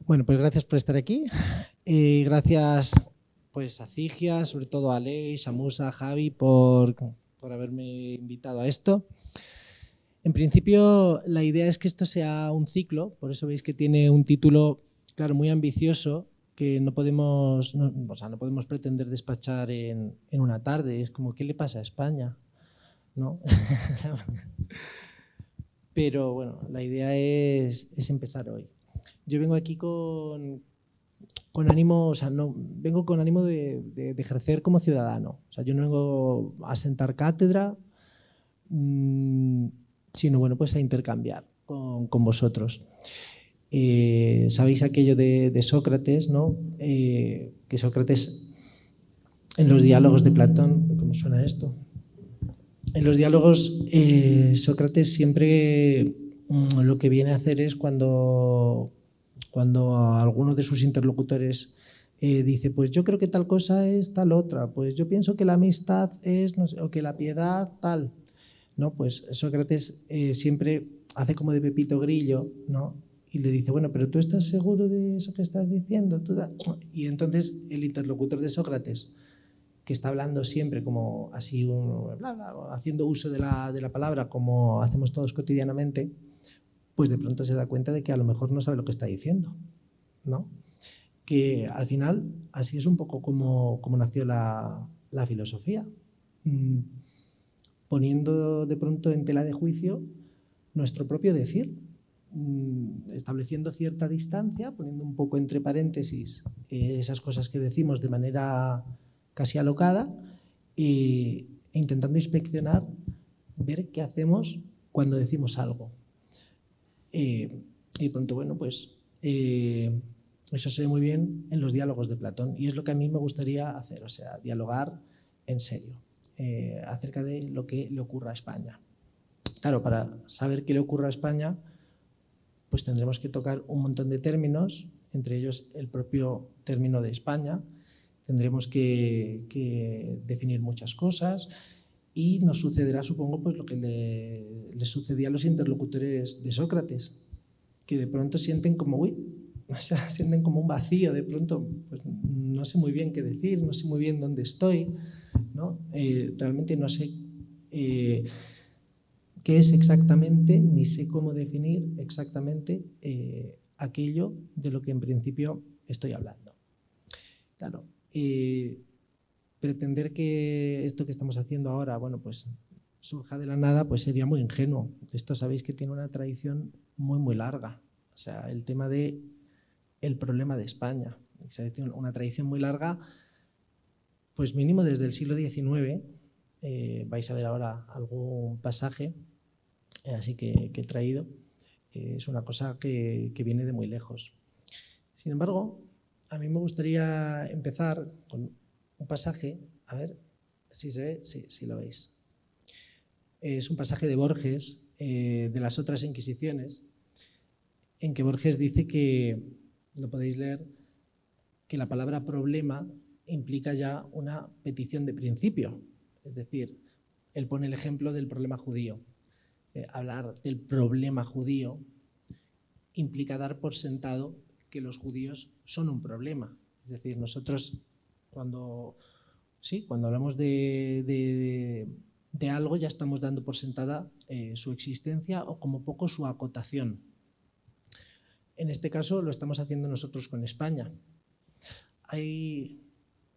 Bueno, pues gracias por estar aquí. Gracias pues a Cigia, sobre todo a Aleix, a Musa, a Javi por haberme invitado a esto. En principio, la idea es que esto sea un ciclo, por eso veis que tiene un título, claro, muy ambicioso, que no podemos pretender despachar en una tarde. Es como, ¿qué le pasa a España? ¿No? Pero bueno, la idea es empezar hoy. Yo vengo aquí con ánimo, o sea, no, vengo con ánimo de ejercer como ciudadano. O sea, yo no vengo a sentar cátedra, sino bueno, pues a intercambiar con vosotros. Sabéis aquello de Sócrates, ¿no? Que Sócrates, en los diálogos de Platón, ¿cómo suena esto? En los diálogos, Sócrates siempre lo que viene a hacer es cuando alguno de sus interlocutores dice, pues yo creo que tal cosa es tal otra, pues yo pienso que la amistad es, no sé, o que la piedad tal, ¿no? Pues Sócrates siempre hace como de Pepito Grillo, ¿no? Y le dice, bueno, pero ¿tú estás seguro de eso que estás diciendo? Y entonces el interlocutor de Sócrates, que está hablando siempre como así, bla, bla, haciendo uso de la palabra como hacemos todos cotidianamente, pues de pronto se da cuenta de que a lo mejor no sabe lo que está diciendo, ¿no? Que al final así es un poco como nació la filosofía, poniendo de pronto en tela de juicio nuestro propio decir, estableciendo cierta distancia, poniendo un poco entre paréntesis esas cosas que decimos de manera casi alocada e intentando inspeccionar, ver qué hacemos cuando decimos algo. Y pronto, bueno, pues eso se ve muy bien en los diálogos de Platón y es lo que a mí me gustaría hacer, o sea, dialogar en serio acerca de lo que le ocurra a España. Claro, para saber qué le ocurre a España, pues tendremos que tocar un montón de términos, entre ellos el propio término de España. Tendremos que definir muchas cosas y nos sucederá, supongo, pues lo que le sucedía a los interlocutores de Sócrates, que de pronto sienten como, uy, o sea, sienten como un vacío, de pronto, pues no sé muy bien qué decir, no sé muy bien dónde estoy, ¿no? Realmente no sé qué es exactamente, ni sé cómo definir exactamente aquello de lo que en principio estoy hablando. Claro, pretender que esto que estamos haciendo ahora, bueno, pues surja de la nada, pues sería muy ingenuo. Esto sabéis que tiene una tradición muy, muy larga. O sea, el tema de el problema de España. O sea, tiene una tradición muy larga, pues mínimo desde el siglo XIX. Vais a ver ahora algún pasaje así que he traído. Es una cosa que viene de muy lejos. Sin embargo, a mí me gustaría empezar con un pasaje, a ver si se ve, sí, si lo veis. Es un pasaje de Borges, de las otras Inquisiciones, en que Borges dice que, lo podéis leer, que la palabra problema implica ya una petición de principio. Es decir, él pone el ejemplo del problema judío. Hablar del problema judío implica dar por sentado que los judíos son un problema. Es decir, nosotros cuando hablamos de algo ya estamos dando por sentada su existencia o como poco su acotación. En este caso lo estamos haciendo nosotros con España. Hay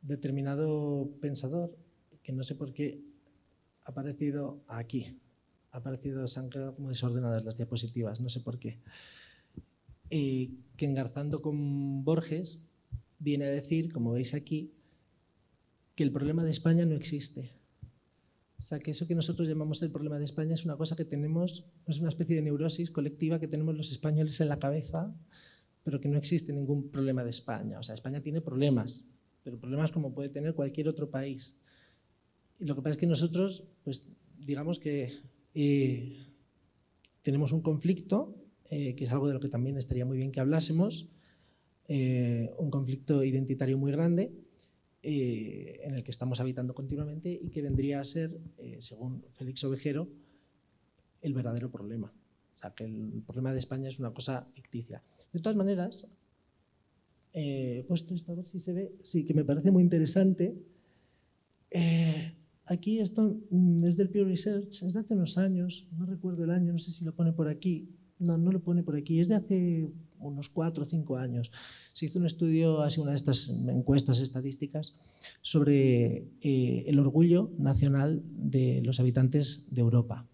determinado pensador que no sé por qué ha aparecido aquí. Se han quedado como desordenadas las diapositivas, no sé por qué. Que engarzando con Borges viene a decir, como veis aquí, que el problema de España no existe. O sea, que eso que nosotros llamamos el problema de España es una cosa que tenemos, es una especie de neurosis colectiva que tenemos los españoles en la cabeza, pero que no existe ningún problema de España. O sea, España tiene problemas, pero problemas como puede tener cualquier otro país. Y lo que pasa es que nosotros, pues digamos que tenemos un conflicto, que es algo de lo que también estaría muy bien que hablásemos, un conflicto identitario muy grande, en el que estamos habitando continuamente y que vendría a ser, según Félix Ovejero, el verdadero problema. O sea, que el problema de España es una cosa ficticia. De todas maneras, he puesto esto a ver si se ve, sí, que me parece muy interesante. Aquí esto es del Pew Research, es de hace unos años, no recuerdo el año, no sé si lo pone por aquí. No, no lo pone por aquí, es de hace unos 4 o 5 años. Se hizo un estudio, así una de estas encuestas estadísticas, sobre el orgullo nacional de los habitantes de Europa.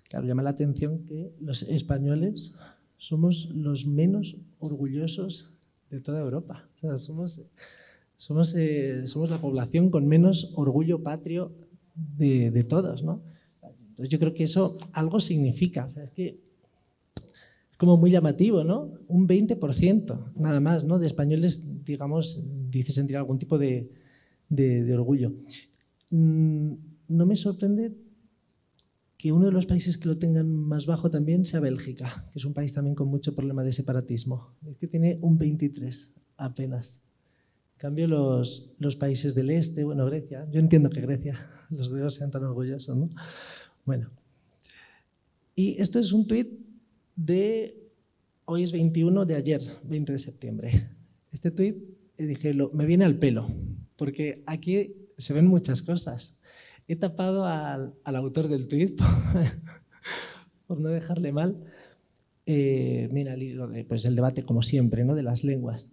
Claro, llama la atención que los españoles somos los menos orgullosos de toda Europa. O sea, somos la población con menos orgullo patrio de todos, ¿no? Entonces yo creo que eso algo significa. O sea, es que es como muy llamativo, ¿no? Un 20% nada más, ¿no? De españoles, digamos, dice sentir algún tipo de orgullo. No me sorprende que uno de los países que lo tengan más bajo también sea Bélgica, que es un país también con mucho problema de separatismo. Es que tiene un 23 apenas. En cambio, los países del este, bueno, Grecia, yo entiendo que Grecia, los griegos sean tan orgullosos, ¿no? Bueno. Y esto es un tuit de, hoy es 21 de ayer, 20 de septiembre. Este tuit, dije, me viene al pelo, porque aquí se ven muchas cosas. He tapado al autor del tuit por no dejarle mal. Mira, pues el debate, como siempre, ¿no? De las lenguas.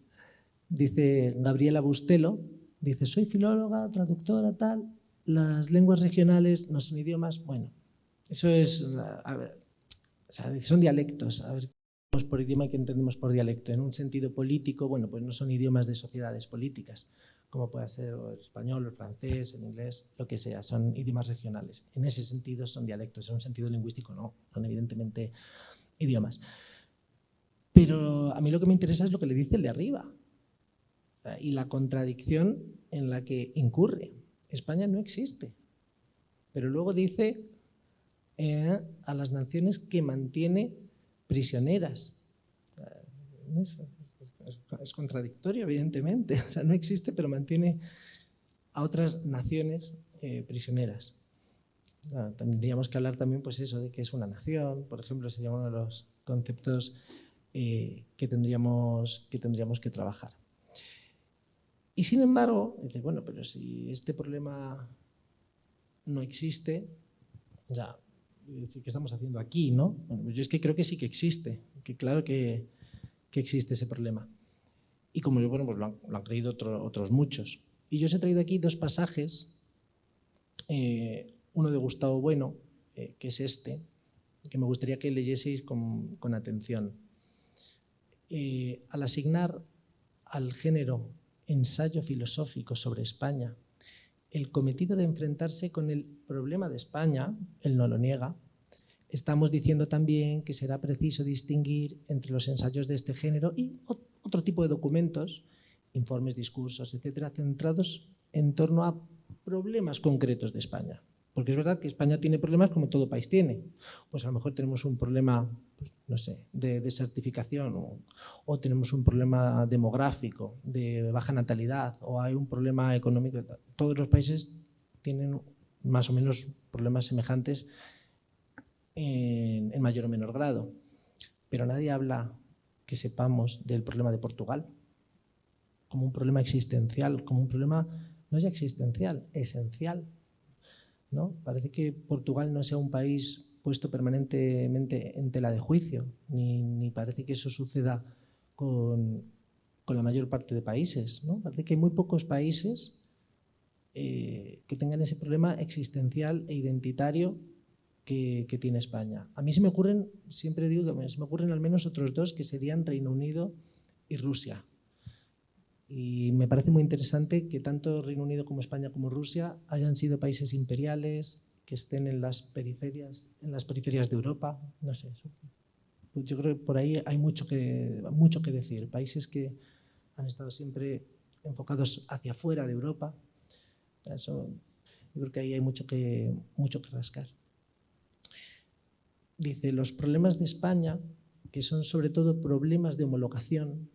Dice Gabriela Bustelo, dice, soy filóloga, traductora, tal, las lenguas regionales no son idiomas. Bueno, eso es, a ver, o sea, son dialectos. A ver, ¿qué por idioma y qué entendemos por dialecto? En un sentido político, bueno, pues no son idiomas de sociedades políticas, como puede ser el español, el francés, el inglés, lo que sea, son idiomas regionales. En ese sentido son dialectos, en un sentido lingüístico no, son evidentemente idiomas. Pero a mí lo que me interesa es lo que le dice el de arriba y la contradicción en la que incurre. España no existe, pero luego dice a las naciones que mantiene prisioneras. Es contradictorio, evidentemente. O sea, no existe, pero mantiene a otras naciones prisioneras. Tendríamos que hablar también, pues eso, de que es una nación, por ejemplo, sería uno de los conceptos que tendríamos que trabajar. Y sin embargo, dice, bueno, pero si este problema no existe, ya, ¿qué estamos haciendo aquí, no? Bueno, pues yo es que creo que sí que existe, que claro que existe ese problema. Y como yo, bueno, pues lo han creído otros muchos. Y yo os he traído aquí dos pasajes, uno de Gustavo Bueno, que es este, que me gustaría que leyeseis con atención. Al asignar al género ensayo filosófico sobre España el cometido de enfrentarse con el problema de España, él no lo niega, estamos diciendo también que será preciso distinguir entre los ensayos de este género y otro tipo de documentos, informes, discursos, etcétera, centrados en torno a problemas concretos de España. Porque es verdad que España tiene problemas como todo país tiene. Pues a lo mejor tenemos un problema, pues, no sé, de desertificación o tenemos un problema demográfico, de baja natalidad, o hay un problema económico. Todos los países tienen más o menos problemas semejantes en mayor o menor grado. Pero nadie habla, que sepamos, del problema de Portugal como un problema existencial, como un problema no ya existencial, esencial, ¿no? Parece que Portugal no sea un país puesto permanentemente en tela de juicio, ni parece que eso suceda con la mayor parte de países, ¿no? Parece que hay muy pocos países que tengan ese problema existencial e identitario que tiene España. A mí se me ocurren, siempre digo que se me ocurren al menos otros dos, que serían Reino Unido y Rusia. Y me parece muy interesante que tanto Reino Unido como España como Rusia hayan sido países imperiales, que estén en las periferias de Europa. No sé, yo creo que por ahí hay mucho que decir. Países que han estado siempre enfocados hacia afuera de Europa. Eso, yo creo que ahí hay mucho que rascar. Dice, los problemas de España, que son sobre todo problemas de homologación,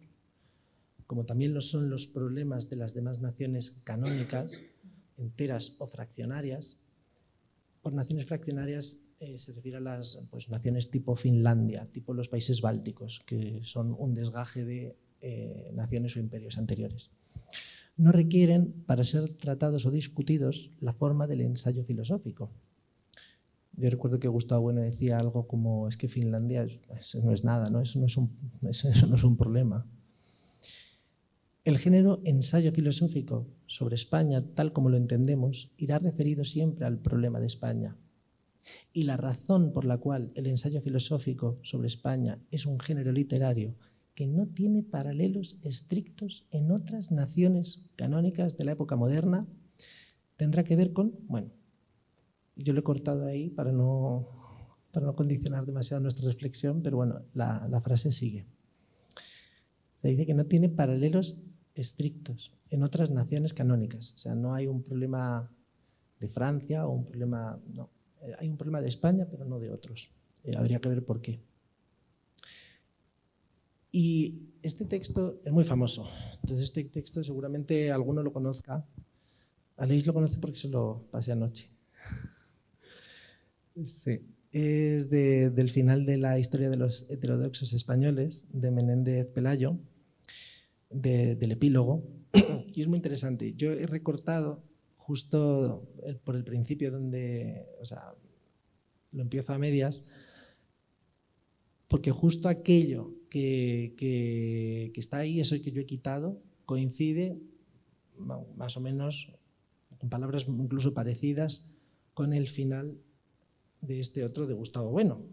como también lo son los problemas de las demás naciones canónicas, enteras o fraccionarias. Por naciones fraccionarias se refiere a las naciones tipo Finlandia, tipo los países bálticos, que son un desgaje de naciones o imperios anteriores. No requieren, para ser tratados o discutidos, la forma del ensayo filosófico. Yo recuerdo que Gustavo Bueno decía algo como, es que Finlandia eso no es nada, ¿no? Eso no es un problema. El género ensayo filosófico sobre España, tal como lo entendemos, irá referido siempre al problema de España. Y la razón por la cual el ensayo filosófico sobre España es un género literario que no tiene paralelos estrictos en otras naciones canónicas de la época moderna, tendrá que ver con, bueno, yo lo he cortado ahí para no condicionar demasiado nuestra reflexión, pero bueno, la frase sigue. Se dice que no tiene paralelos estrictos en otras naciones canónicas. O sea, no hay un problema de Francia o un problema... No, hay un problema de España, pero no de otros. Habría que ver por qué. Y este texto es muy famoso. Entonces este texto seguramente alguno lo conozca. Aleix lo conoce porque se lo pasé anoche. Sí. Es del final de la historia de los heterodoxos españoles, de Menéndez Pelayo, del epílogo, y es muy interesante. Yo he recortado justo por el principio donde, o sea, lo empiezo a medias, porque justo aquello que está ahí, eso que yo he quitado, coincide más o menos, con palabras incluso parecidas, con el final de este otro de Gustavo Bueno.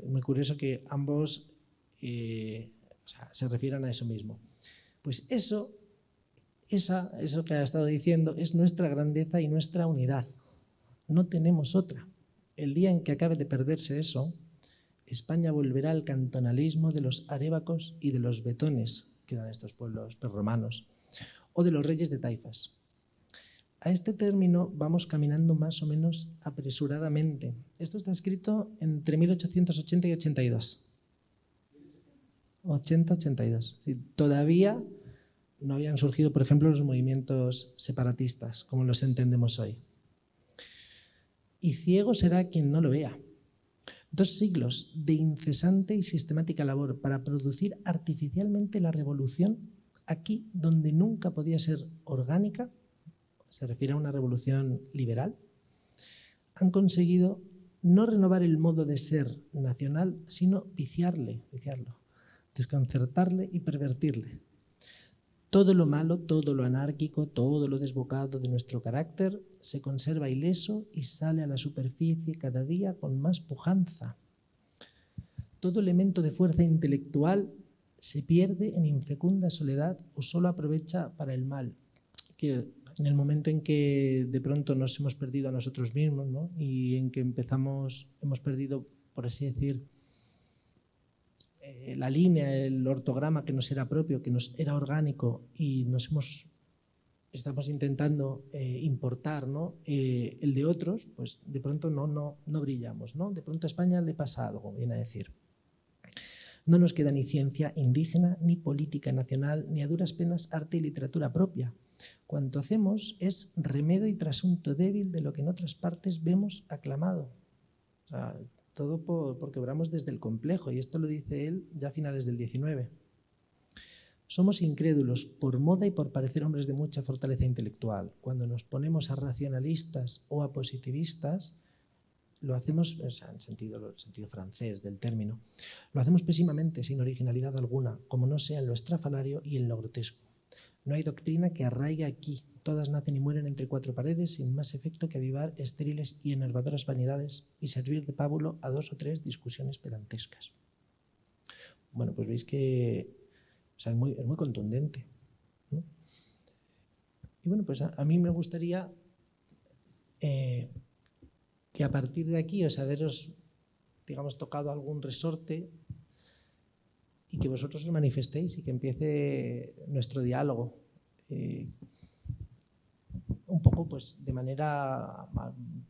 Muy curioso que ambos se refieran a eso mismo. Pues eso que ha estado diciendo es nuestra grandeza y nuestra unidad. No tenemos otra. El día en que acabe de perderse eso, España volverá al cantonalismo de los arébacos y de los betones, que eran estos pueblos prerromanos, o de los reyes de taifas. A este término vamos caminando más o menos apresuradamente. Esto está escrito entre 1880 y 82. 80-82. Sí, todavía no habían surgido, por ejemplo, los movimientos separatistas, como los entendemos hoy. Y ciego será quien no lo vea. 2 siglos de incesante y sistemática labor para producir artificialmente la revolución aquí donde nunca podía ser orgánica, se refiere a una revolución liberal, han conseguido no renovar el modo de ser nacional, sino viciarlo, desconcertarle y pervertirle. Todo lo malo, todo lo anárquico, todo lo desbocado de nuestro carácter se conserva ileso y sale a la superficie cada día con más pujanza. Todo elemento de fuerza intelectual se pierde en infecunda soledad o solo aprovecha para el mal. Que en el momento en que de pronto nos hemos perdido a nosotros mismos, ¿no? Y en que hemos perdido, por así decir, la línea, el ortograma que nos era propio, que nos era orgánico, y estamos intentando importar, ¿no? El de otros, pues de pronto no brillamos, ¿no? De pronto a España le pasa algo, viene a decir. No nos queda ni ciencia indígena, ni política nacional, ni a duras penas arte y literatura propia. Cuanto hacemos es remedo y trasunto débil de lo que en otras partes vemos aclamado. O sea, todo porque obramos desde el complejo, y esto lo dice él ya a finales del 19. Somos incrédulos por moda y por parecer hombres de mucha fortaleza intelectual. Cuando nos ponemos a racionalistas o a positivistas, lo hacemos, o sea, en el sentido francés del término, lo hacemos pésimamente, sin originalidad alguna, como no sea en lo estrafalario y en lo grotesco. No hay doctrina que arraigue aquí. Todas nacen y mueren entre 4 paredes sin más efecto que avivar estériles y enervadoras vanidades y servir de pábulo a 2 o 3 discusiones pedantescas. Bueno, pues veis que es muy contundente, ¿no? Y bueno, pues a mí me gustaría que a partir de aquí os haberos, digamos, tocado algún resorte y que vosotros lo manifestéis y que empiece nuestro diálogo. Un poco pues de manera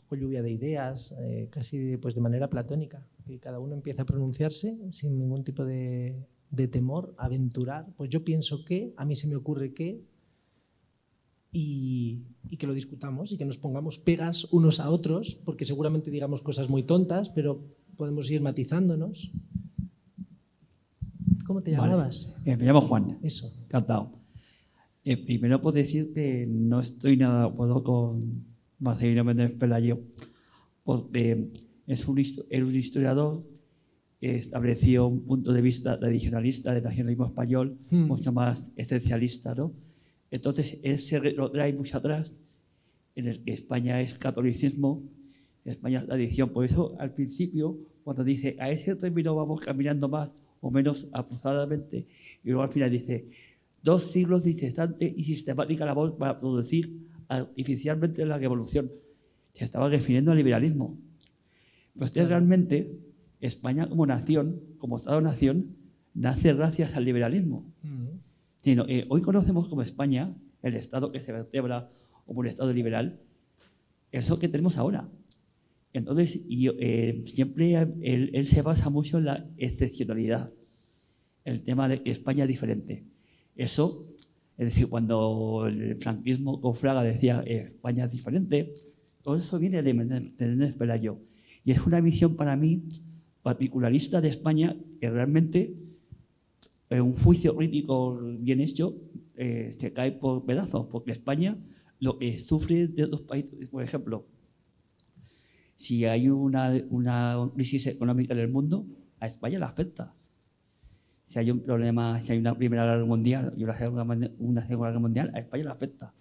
con lluvia de ideas, casi pues de manera platónica, que cada uno empiece a pronunciarse sin ningún tipo de temor, aventurar, pues yo pienso que, a mí se me ocurre que, y que lo discutamos y que nos pongamos pegas unos a otros, porque seguramente digamos cosas muy tontas, pero podemos ir matizándonos. ¿Cómo te llamabas? Me llamo Juan. Eso. Encantado. Primero puedo decir que no estoy nada de acuerdo con Marcelino Méndez Pelayo, porque era un historiador que estableció un punto de vista tradicionalista del nacionalismo español, mucho más esencialista, ¿no? Entonces, él se retrotrae mucho atrás, en el que España es catolicismo, España es tradición. Por eso, al principio, cuando dice a ese término vamos caminando más o menos apuradamente, y luego al final dice 2 siglos de incesante y sistemática labor para producir artificialmente la revolución. Se estaba refiriendo al liberalismo. Pues realmente España como nación, como Estado-nación, nace gracias al liberalismo. Hoy conocemos como España, el Estado que se vertebra como un Estado liberal, es lo que tenemos ahora. Entonces, siempre él se basa mucho en la excepcionalidad, el tema de que España es diferente. Eso, es decir, cuando el franquismo con Fraga decía España es diferente, todo eso viene de Méndez Pelayo. Y es una visión para mí particularista de España que realmente, en un juicio crítico bien hecho, se cae por pedazos, porque España lo que sufre de otros países, por ejemplo, si hay una crisis económica en el mundo, a España la afecta. Si hay un problema, si hay una Primera Guerra Mundial y una Segunda Guerra Mundial, a España la afecta.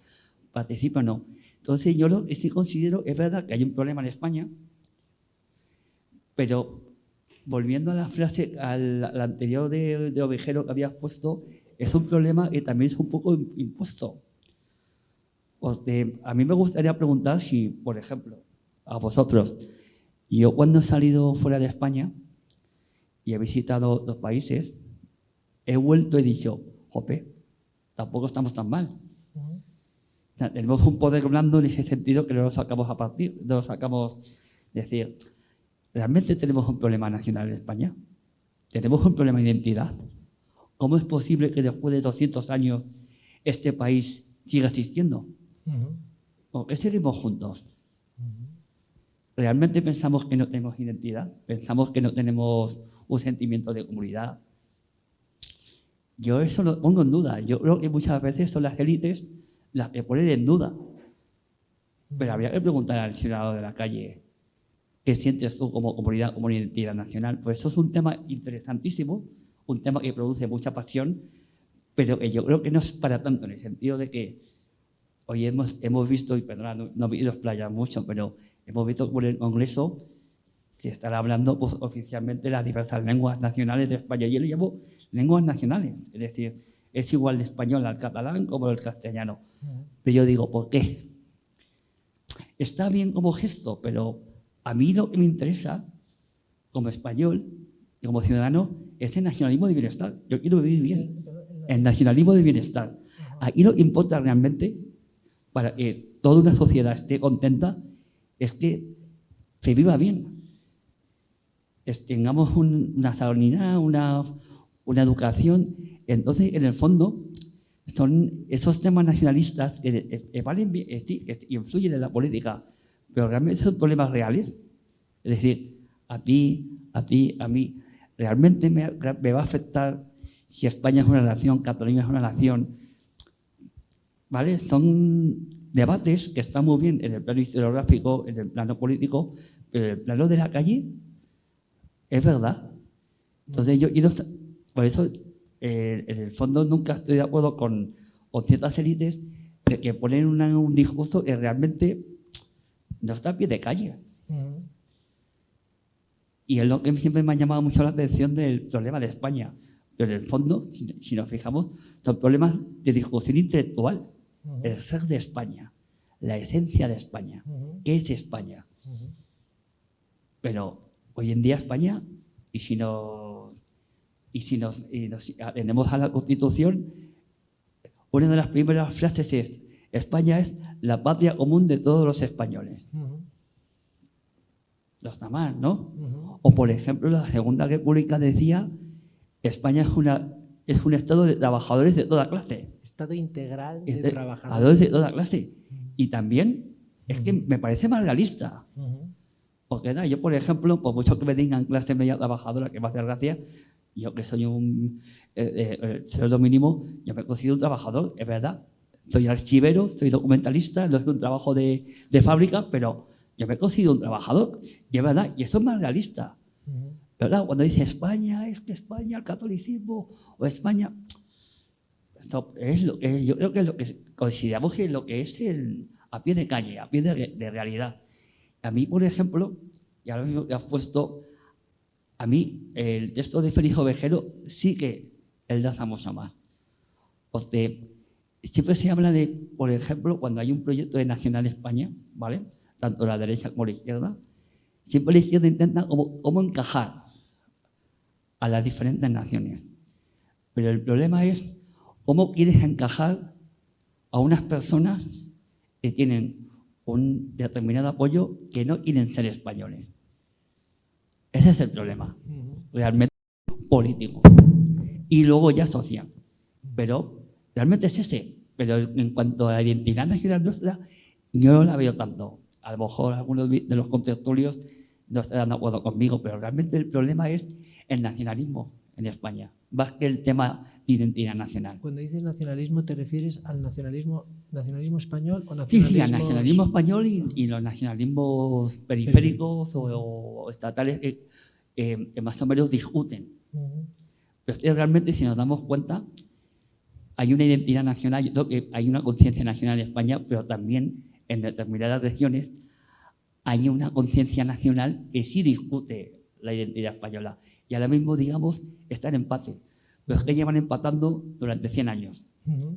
Participa o no. Entonces yo lo que sí considero, es verdad que hay un problema en España, pero volviendo a la frase, al anterior de Ovejero que habías puesto, es un problema que también es un poco impuesto. Porque a mí me gustaría preguntar si, por ejemplo, a vosotros, yo cuando he salido fuera de España y he visitado otros países, he vuelto y he dicho, jope, tampoco estamos tan mal. O sea, tenemos un poder blando en ese sentido que no lo sacamos a partir, no lo sacamos, decir, ¿realmente tenemos un problema nacional en España? ¿Tenemos un problema de identidad? ¿Cómo es posible que después de 200 años este país siga existiendo? ¿Por qué seguimos juntos? ¿Realmente pensamos que no tenemos identidad? ¿Pensamos que no tenemos un sentimiento de comunidad? Yo eso lo pongo en duda. Yo creo que muchas veces son las élites las que ponen en duda. Pero habría que preguntar al ciudadano de la calle, ¿qué sientes tú como comunidad, como identidad nacional? Pues eso es un tema interesantísimo, un tema que produce mucha pasión, pero que yo creo que no es para tanto, en el sentido de que hoy hemos visto, y perdona, no me quiero explayar mucho, pero hemos visto que por el Congreso se estará hablando pues, oficialmente de las diversas lenguas nacionales de España. Yo le llamo lenguas nacionales, es decir, es igual de español al catalán como el castellano. Pero yo digo, ¿por qué? Está bien como gesto, pero a mí lo que me interesa, como español y como ciudadano, es el nacionalismo de bienestar. Yo quiero vivir bien. El nacionalismo de bienestar. Aquí lo que importa realmente, para que toda una sociedad esté contenta, es que se viva bien. Tengamos una sanidad, una educación. Entonces, en el fondo, son esos temas nacionalistas que valen bien, que influyen en la política, pero realmente son problemas reales. Es decir, a ti, a mí, ¿realmente me va a afectar si España es una nación, Cataluña es una nación? ¿Vale? Son debates que están muy bien en el plano historiográfico, en el plano político, pero en el plano de la calle, es verdad. Entonces por eso, en el fondo, nunca estoy de acuerdo con ciertas élites que ponen un discurso que realmente no está a pie de calle. Y es lo que siempre me ha llamado mucho la atención del problema de España. Pero en el fondo, si nos fijamos, son problemas de discusión intelectual. El ser de España, la esencia de España. ¿Qué es España? Pero hoy en día España, y si nos atendemos a la Constitución, una de las primeras frases es: España es la patria común de todos los españoles. No está mal, ¿no? O, por ejemplo, la Segunda República decía: España es un Estado de trabajadores de toda clase. Estado integral de trabajadores. Trabajadores de toda clase. Y también es que me parece más realista. Porque nada, yo, por ejemplo, por mucho que me digan clase media trabajadora, que me hace gracia, yo que soy un sueldo mínimo, yo me considero un trabajador, es verdad. Soy archivero, soy documentalista, no es un trabajo de fábrica, pero yo me considero un trabajador, y es verdad, y eso es más realista. ¿Verdad? Cuando dice España, es que España, el catolicismo, o España... Esto es lo que yo creo que es lo que consideramos que es lo que es a pie de calle, a pie de realidad. A mí, por ejemplo, y ahora mismo que has puesto, a mí el texto de Félix Ovejero sí que enlaza mucho más. Porque siempre se habla de, por ejemplo, cuando hay un proyecto de Nacional España, ¿vale? Tanto la derecha como la izquierda, siempre la izquierda intenta cómo encajar a las diferentes naciones. Pero el problema es cómo quieres encajar a unas personas que tienen un determinado apoyo que no quieren ser españoles. Ese es el problema, realmente político. Y luego ya social. Pero realmente es ese. Pero en cuanto a la identidad nacional nuestra, yo no la veo tanto. A lo mejor algunos de los contertulios no estarán de acuerdo conmigo, pero realmente el problema es el nacionalismo en España, más que el tema de identidad nacional. Cuando dices nacionalismo, ¿te refieres al nacionalismo español o nacionalismo? Sí, al nacionalismo español y los nacionalismos periféricos o estatales que más o menos discuten. Pero es que realmente, si nos damos cuenta, hay una identidad nacional, yo creo que hay una conciencia nacional en España, pero también en determinadas regiones hay una conciencia nacional que sí discute la identidad española. Y ahora mismo, digamos, está en empate. Pero es que llevan empatando durante 100 años.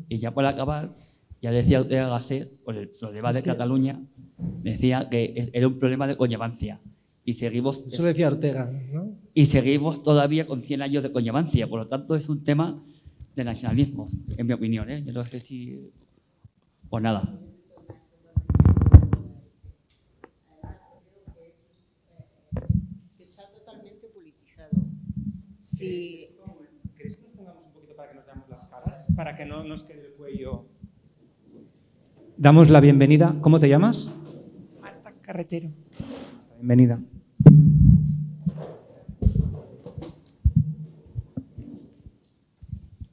Y ya para acabar, ya decía Ortega Gasset, por el problema de Cataluña, decía que era un problema de conllevancia. Y seguimos... Eso lo decía Ortega, ¿no? Y seguimos todavía con 100 años de conllevancia. Por lo tanto, es un tema de nacionalismo, en mi opinión, ¿eh? Yo no sé si... Pues nada. Está totalmente politizado. Sí. ¿Queréis que nos pongamos un poquito para que nos veamos las caras? Para que no nos quede el cuello. Damos la bienvenida. ¿Cómo te llamas? Marta Carretero. Bienvenida.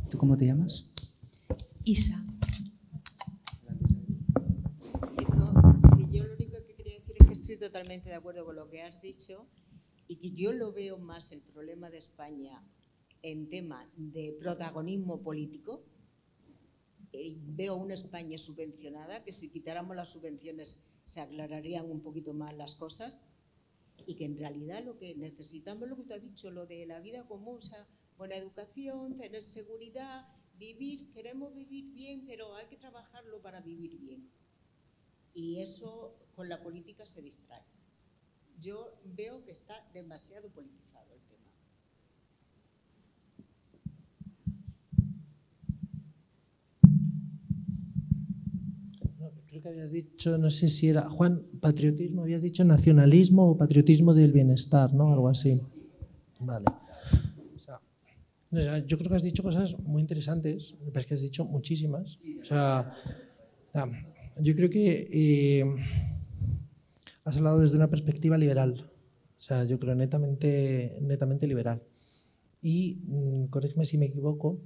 ¿Tú cómo te llamas? Isa. Si yo lo único que quería decir es que estoy totalmente de acuerdo con lo que has dicho y que yo lo veo más el problema de España en tema de protagonismo político. Veo una España subvencionada, que si quitáramos las subvenciones se aclararían un poquito más las cosas y que en realidad lo que necesitamos, lo que tú has dicho, lo de la vida común, o sea, buena educación, tener seguridad, vivir, queremos vivir bien, pero hay que trabajarlo para vivir bien. Y eso con la política se distrae. Yo veo que está demasiado politizado el tema. Creo que habías dicho, no sé si era, Juan, patriotismo, habías dicho nacionalismo o patriotismo del bienestar, ¿no? Algo así. Vale. O sea, yo creo que has dicho cosas muy interesantes, me parece que has dicho muchísimas. O sea, yo creo que has hablado desde una perspectiva liberal, o sea, yo creo netamente liberal. Y, corrígeme si me equivoco,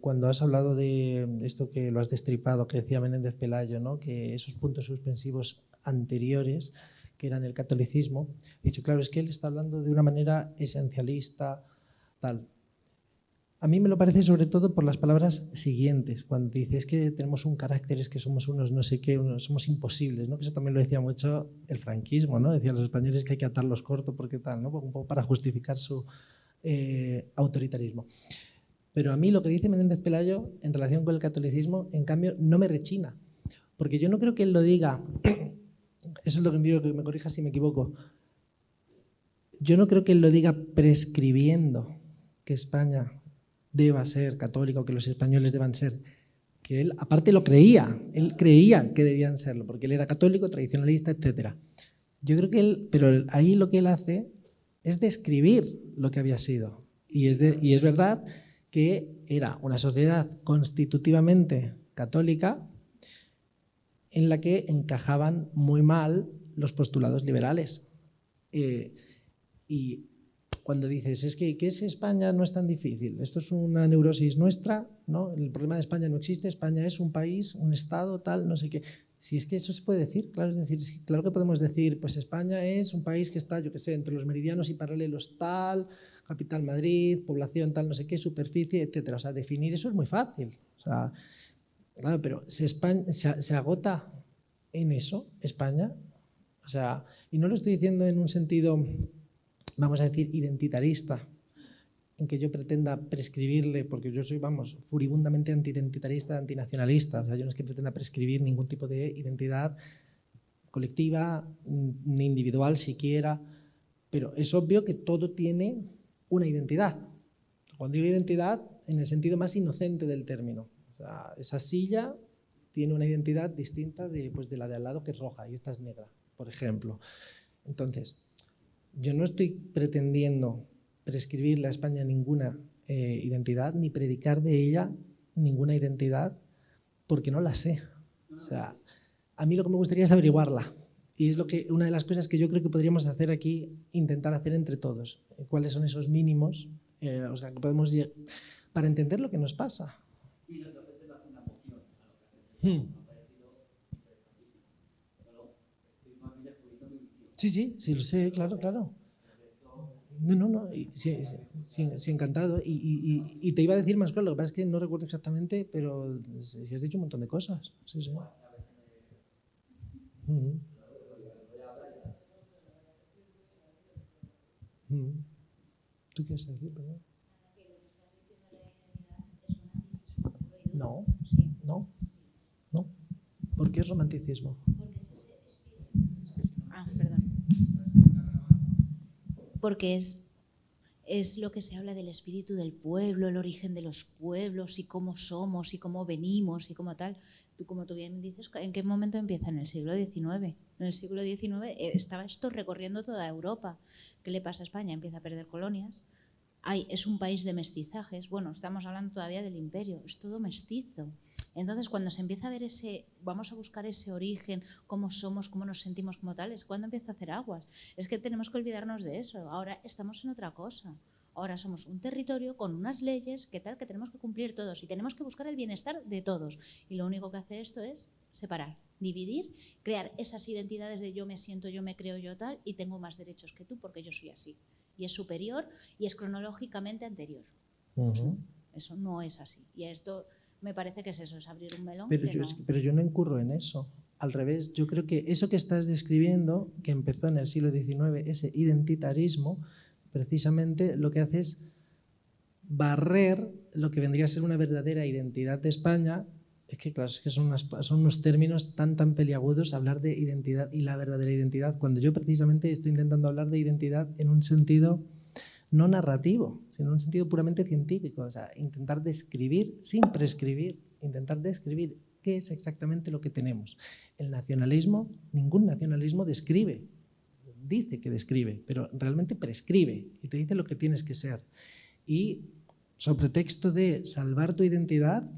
cuando has hablado de esto que lo has destripado, que decía Menéndez Pelayo, ¿no? Que esos puntos suspensivos anteriores, que eran el catolicismo, he dicho, claro, es que él está hablando de una manera esencialista, tal. A mí me lo parece sobre todo por las palabras siguientes, cuando dice es que tenemos un carácter, es que somos unos no sé qué, somos imposibles, ¿no? Que eso también lo decía mucho el franquismo, ¿no? Decían los españoles que hay que atarlos corto porque tal, ¿no? Un poco para justificar su autoritarismo. Pero a mí lo que dice Menéndez Pelayo en relación con el catolicismo, en cambio, no me rechina. Porque yo no creo que él lo diga, eso es lo que digo, que me corrija si me equivoco, yo no creo que él lo diga prescribiendo que España deba ser católica o que los españoles deban ser, que él aparte lo creía, él creía que debían serlo, porque él era católico, tradicionalista, etc. Yo creo que él, pero ahí lo que él hace es describir lo que había sido. Y es verdad que era una sociedad constitutivamente católica en la que encajaban muy mal los postulados liberales. Y cuando dices, es que ¿qué es España? No es tan difícil, esto es una neurosis nuestra, ¿no? El problema de España no existe, España es un país, un estado, tal, no sé qué. Si es que eso se puede decir, claro, es decir, claro que podemos decir, pues España es un país que está, yo qué sé, entre los meridianos y paralelos tal, capital Madrid, población tal, no sé qué, superficie, etcétera. O sea, definir eso es muy fácil. O sea, claro, pero se agota en eso, España. O sea, y no lo estoy diciendo en un sentido, vamos a decir, identitarista, en que yo pretenda prescribirle, porque yo soy, vamos, furibundamente antiidentitarista, antinacionalista. O sea, yo no es que pretenda prescribir ningún tipo de identidad colectiva, ni individual siquiera, pero es obvio que todo tiene una identidad. Cuando digo identidad, en el sentido más inocente del término. O sea, esa silla tiene una identidad distinta de, pues, de la de al lado, que es roja y esta es negra, por ejemplo. Entonces, yo no estoy pretendiendo prescribirle a España ninguna identidad, ni predicar de ella ninguna identidad, porque no la sé. O sea, a mí lo que me gustaría es averiguarla. Y es una de las cosas que yo creo que podríamos hacer aquí, intentar hacer entre todos. ¿Cuáles son esos mínimos? O sea, que podemos para entender lo que nos pasa. Sí, lo sé, claro. No, sí, encantado. Y te iba a decir más cosas, lo que pasa es que no recuerdo exactamente, pero sí has dicho un montón de cosas. Sí. ¿Tú qué vas a decir, perdón? No. ¿Por qué es romanticismo? Perdón. Porque es lo que se habla del espíritu del pueblo, el origen de los pueblos y cómo somos y cómo venimos y cómo tal. Tú, como tú bien dices, ¿en qué momento empieza? En el siglo XIX. En el siglo XIX estaba esto recorriendo toda Europa. ¿Qué le pasa a España? Empieza a perder colonias. Es un país de mestizajes. Bueno, estamos hablando todavía del imperio. Es todo mestizo. Entonces, cuando se empieza a ver vamos a buscar ese origen, cómo somos, cómo nos sentimos como tales, ¿cuándo empieza a hacer aguas? Es que tenemos que olvidarnos de eso. Ahora estamos en otra cosa. Ahora somos un territorio con unas leyes que tenemos que cumplir todos y tenemos que buscar el bienestar de todos. Y lo único que hace esto es separar, dividir, crear esas identidades de yo me siento, yo me creo, yo tal, y tengo más derechos que tú porque yo soy así. Y es superior y es cronológicamente anterior. Eso no es así. Y esto me parece que es eso, es abrir un melón. Pero yo no incurro en eso. Al revés, yo creo que eso que estás describiendo, que empezó en el siglo XIX, ese identitarismo, precisamente lo que hace es barrer lo que vendría a ser una verdadera identidad de España. Es que, claro, son unos términos tan peliagudos, hablar de identidad y la verdadera identidad, cuando yo precisamente estoy intentando hablar de identidad en un sentido no narrativo, sino en un sentido puramente científico. O sea, intentar describir, sin prescribir, intentar describir qué es exactamente lo que tenemos. El nacionalismo, ningún nacionalismo describe, dice que describe, pero realmente prescribe y te dice lo que tienes que ser. Y sobre pretexto de salvar tu identidad,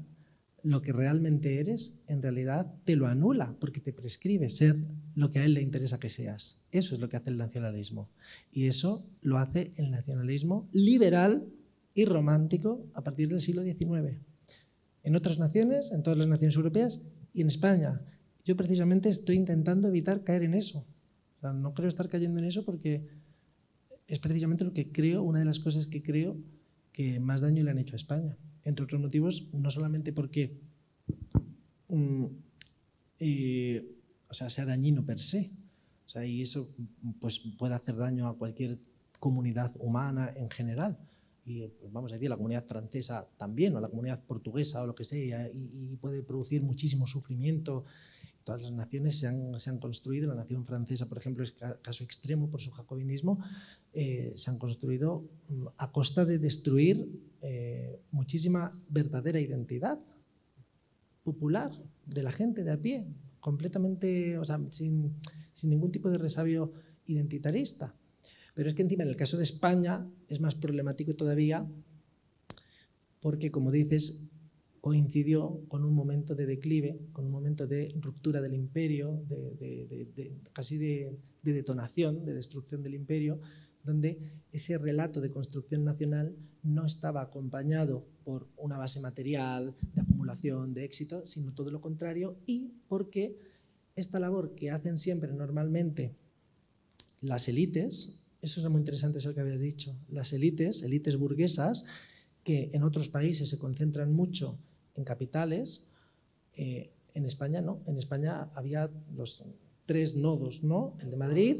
lo que realmente eres, en realidad te lo anula, porque te prescribe ser lo que a él le interesa que seas. Eso es lo que hace el nacionalismo. Y eso lo hace el nacionalismo liberal y romántico a partir del siglo XIX. En otras naciones, en todas las naciones europeas y en España. Yo precisamente estoy intentando evitar caer en eso. O sea, no creo estar cayendo en eso porque es precisamente lo que creo, una de las cosas que creo que más daño le han hecho a España. Entre otros motivos, no solamente porque sea dañino per se, o sea, y eso pues, puede hacer daño a cualquier comunidad humana en general, y pues, vamos a decir, la comunidad francesa también, o la comunidad portuguesa o lo que sea, y puede producir muchísimo sufrimiento. Todas las naciones se han construido, la nación francesa, por ejemplo, es caso extremo por su jacobinismo, se han construido a costa de destruir muchísima verdadera identidad popular de la gente de a pie, completamente, o sea, sin ningún tipo de resabio identitarista. Pero es que encima en el caso de España es más problemático todavía porque, como dices, coincidió con un momento de declive, con un momento de ruptura del imperio, casi de detonación, de destrucción del imperio, donde ese relato de construcción nacional no estaba acompañado por una base material, de acumulación, de éxito, sino todo lo contrario, y porque esta labor que hacen siempre normalmente las élites, eso es muy interesante eso que habías dicho, las élites burguesas, que en otros países se concentran mucho en capitales, en España no, en España había los 3 nodos, ¿no? El de Madrid,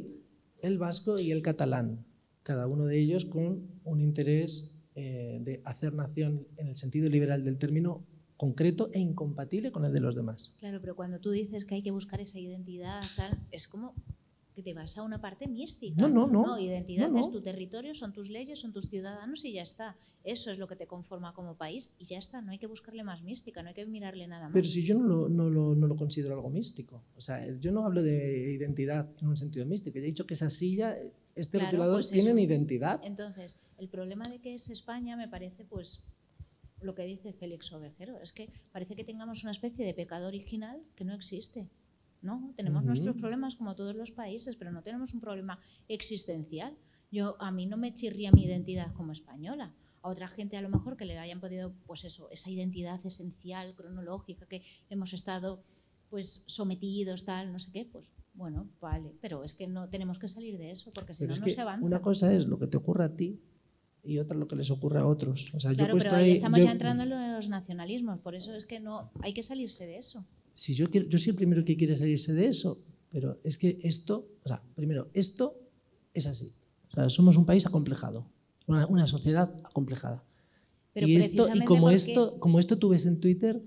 el vasco y el catalán, cada uno de ellos con un interés de hacer nación en el sentido liberal del término concreto e incompatible con el de los demás. Claro, pero cuando tú dices que hay que buscar esa identidad, tal, es como que te vas a una parte mística. No. Identidad es tu territorio, son tus leyes, son tus ciudadanos y ya está. Eso es lo que te conforma como país y ya está. No hay que buscarle más mística, no hay que mirarle nada más. Pero si yo no lo considero algo místico. O sea, yo no hablo de identidad en un sentido místico. Yo he dicho que esa silla, rotulador, pues tienen identidad. Entonces, el problema de que es España me parece, pues, lo que dice Félix Ovejero. Es que parece que tengamos una especie de pecado original que no existe. No, tenemos nuestros problemas como todos los países, pero no tenemos un problema existencial. A mí no me chirría mi identidad como española. A otra gente a lo mejor que le hayan podido, pues eso, esa identidad esencial, cronológica, que hemos estado pues sometidos, tal, no sé qué, pues bueno, vale. Pero es que no tenemos que salir de eso, porque si no, no se avanza. Una cosa es lo que te ocurre a ti y otra lo que les ocurre a otros. O sea, claro, pero ahí estamos ya entrando en los nacionalismos, por eso es que no hay que salirse de eso. Si yo soy el primero que quiere salirse de eso, pero es que esto es así. O sea, somos un país acomplejado, una sociedad acomplejada. Pero como esto tú ves en Twitter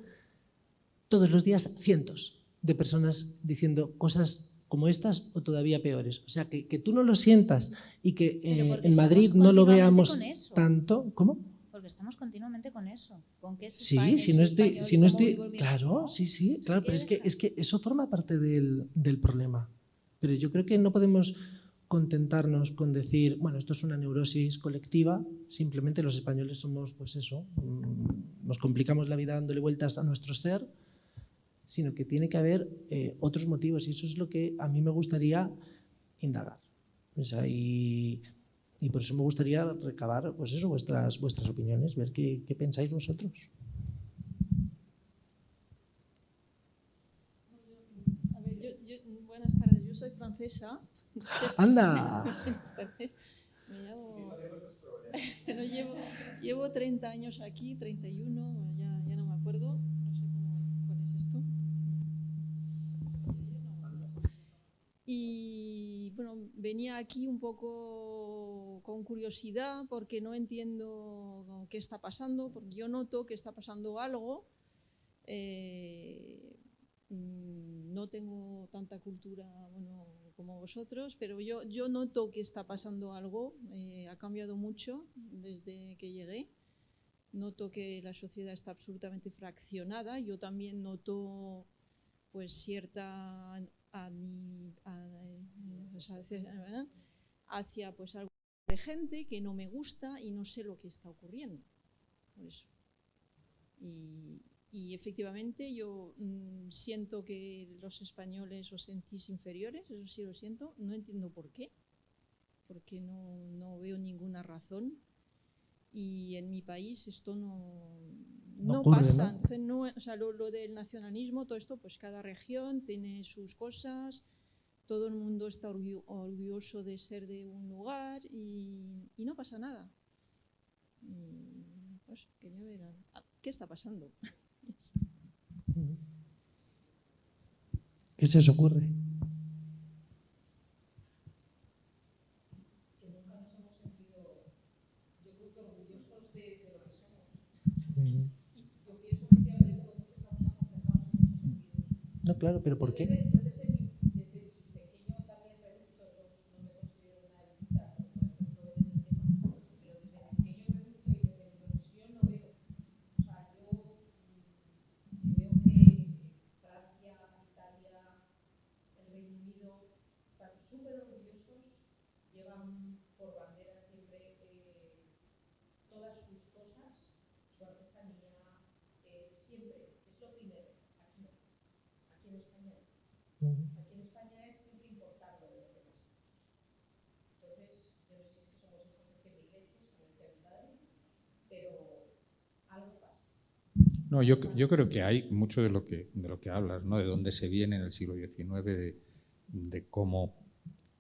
todos los días cientos de personas diciendo cosas como estas o todavía peores. O sea, que tú no lo sientas y que en Madrid no lo veamos tanto. ¿Cómo? Porque estamos continuamente con eso, con que es sí, España, si no estoy claro, sí, claro, pero es que eso forma parte del problema. Pero yo creo que no podemos contentarnos con decir, bueno, esto es una neurosis colectiva, simplemente los españoles somos, pues eso, nos complicamos la vida dándole vueltas a nuestro ser, sino que tiene que haber otros motivos y eso es lo que a mí me gustaría indagar. O sea, y por eso me gustaría recabar, pues eso, vuestras opiniones, ver qué pensáis vosotros. A ver, buenas tardes, yo soy francesa. ¡Anda! Buenas tardes. Llevo 30 años aquí, 31, ya no me acuerdo, no sé cuál es esto. Y bueno, venía aquí un poco con curiosidad porque no entiendo qué está pasando, porque yo noto que está pasando algo. No tengo tanta cultura como vosotros, pero yo noto que está pasando algo. Ha cambiado mucho desde que llegué. Noto que la sociedad está absolutamente fraccionada. Yo también noto pues cierta hacia pues algo de gente que no me gusta y no sé lo que está ocurriendo por eso. Y efectivamente yo siento que los españoles os sentís inferiores, eso sí lo siento, no entiendo por qué, porque no veo ninguna razón. Y en mi país esto no ocurre, pasa. ¿no? Entonces, o sea, lo del nacionalismo, todo esto, pues cada región tiene sus cosas, todo el mundo está orgulloso de ser de un lugar y no pasa nada. Pues quería ver qué está pasando. ¿Qué se os ocurre? No, claro, pero ¿por qué? todas sus cosas, su artesanía, No, yo creo que hay mucho de lo que hablas, ¿no? De dónde se viene en el siglo XIX, de cómo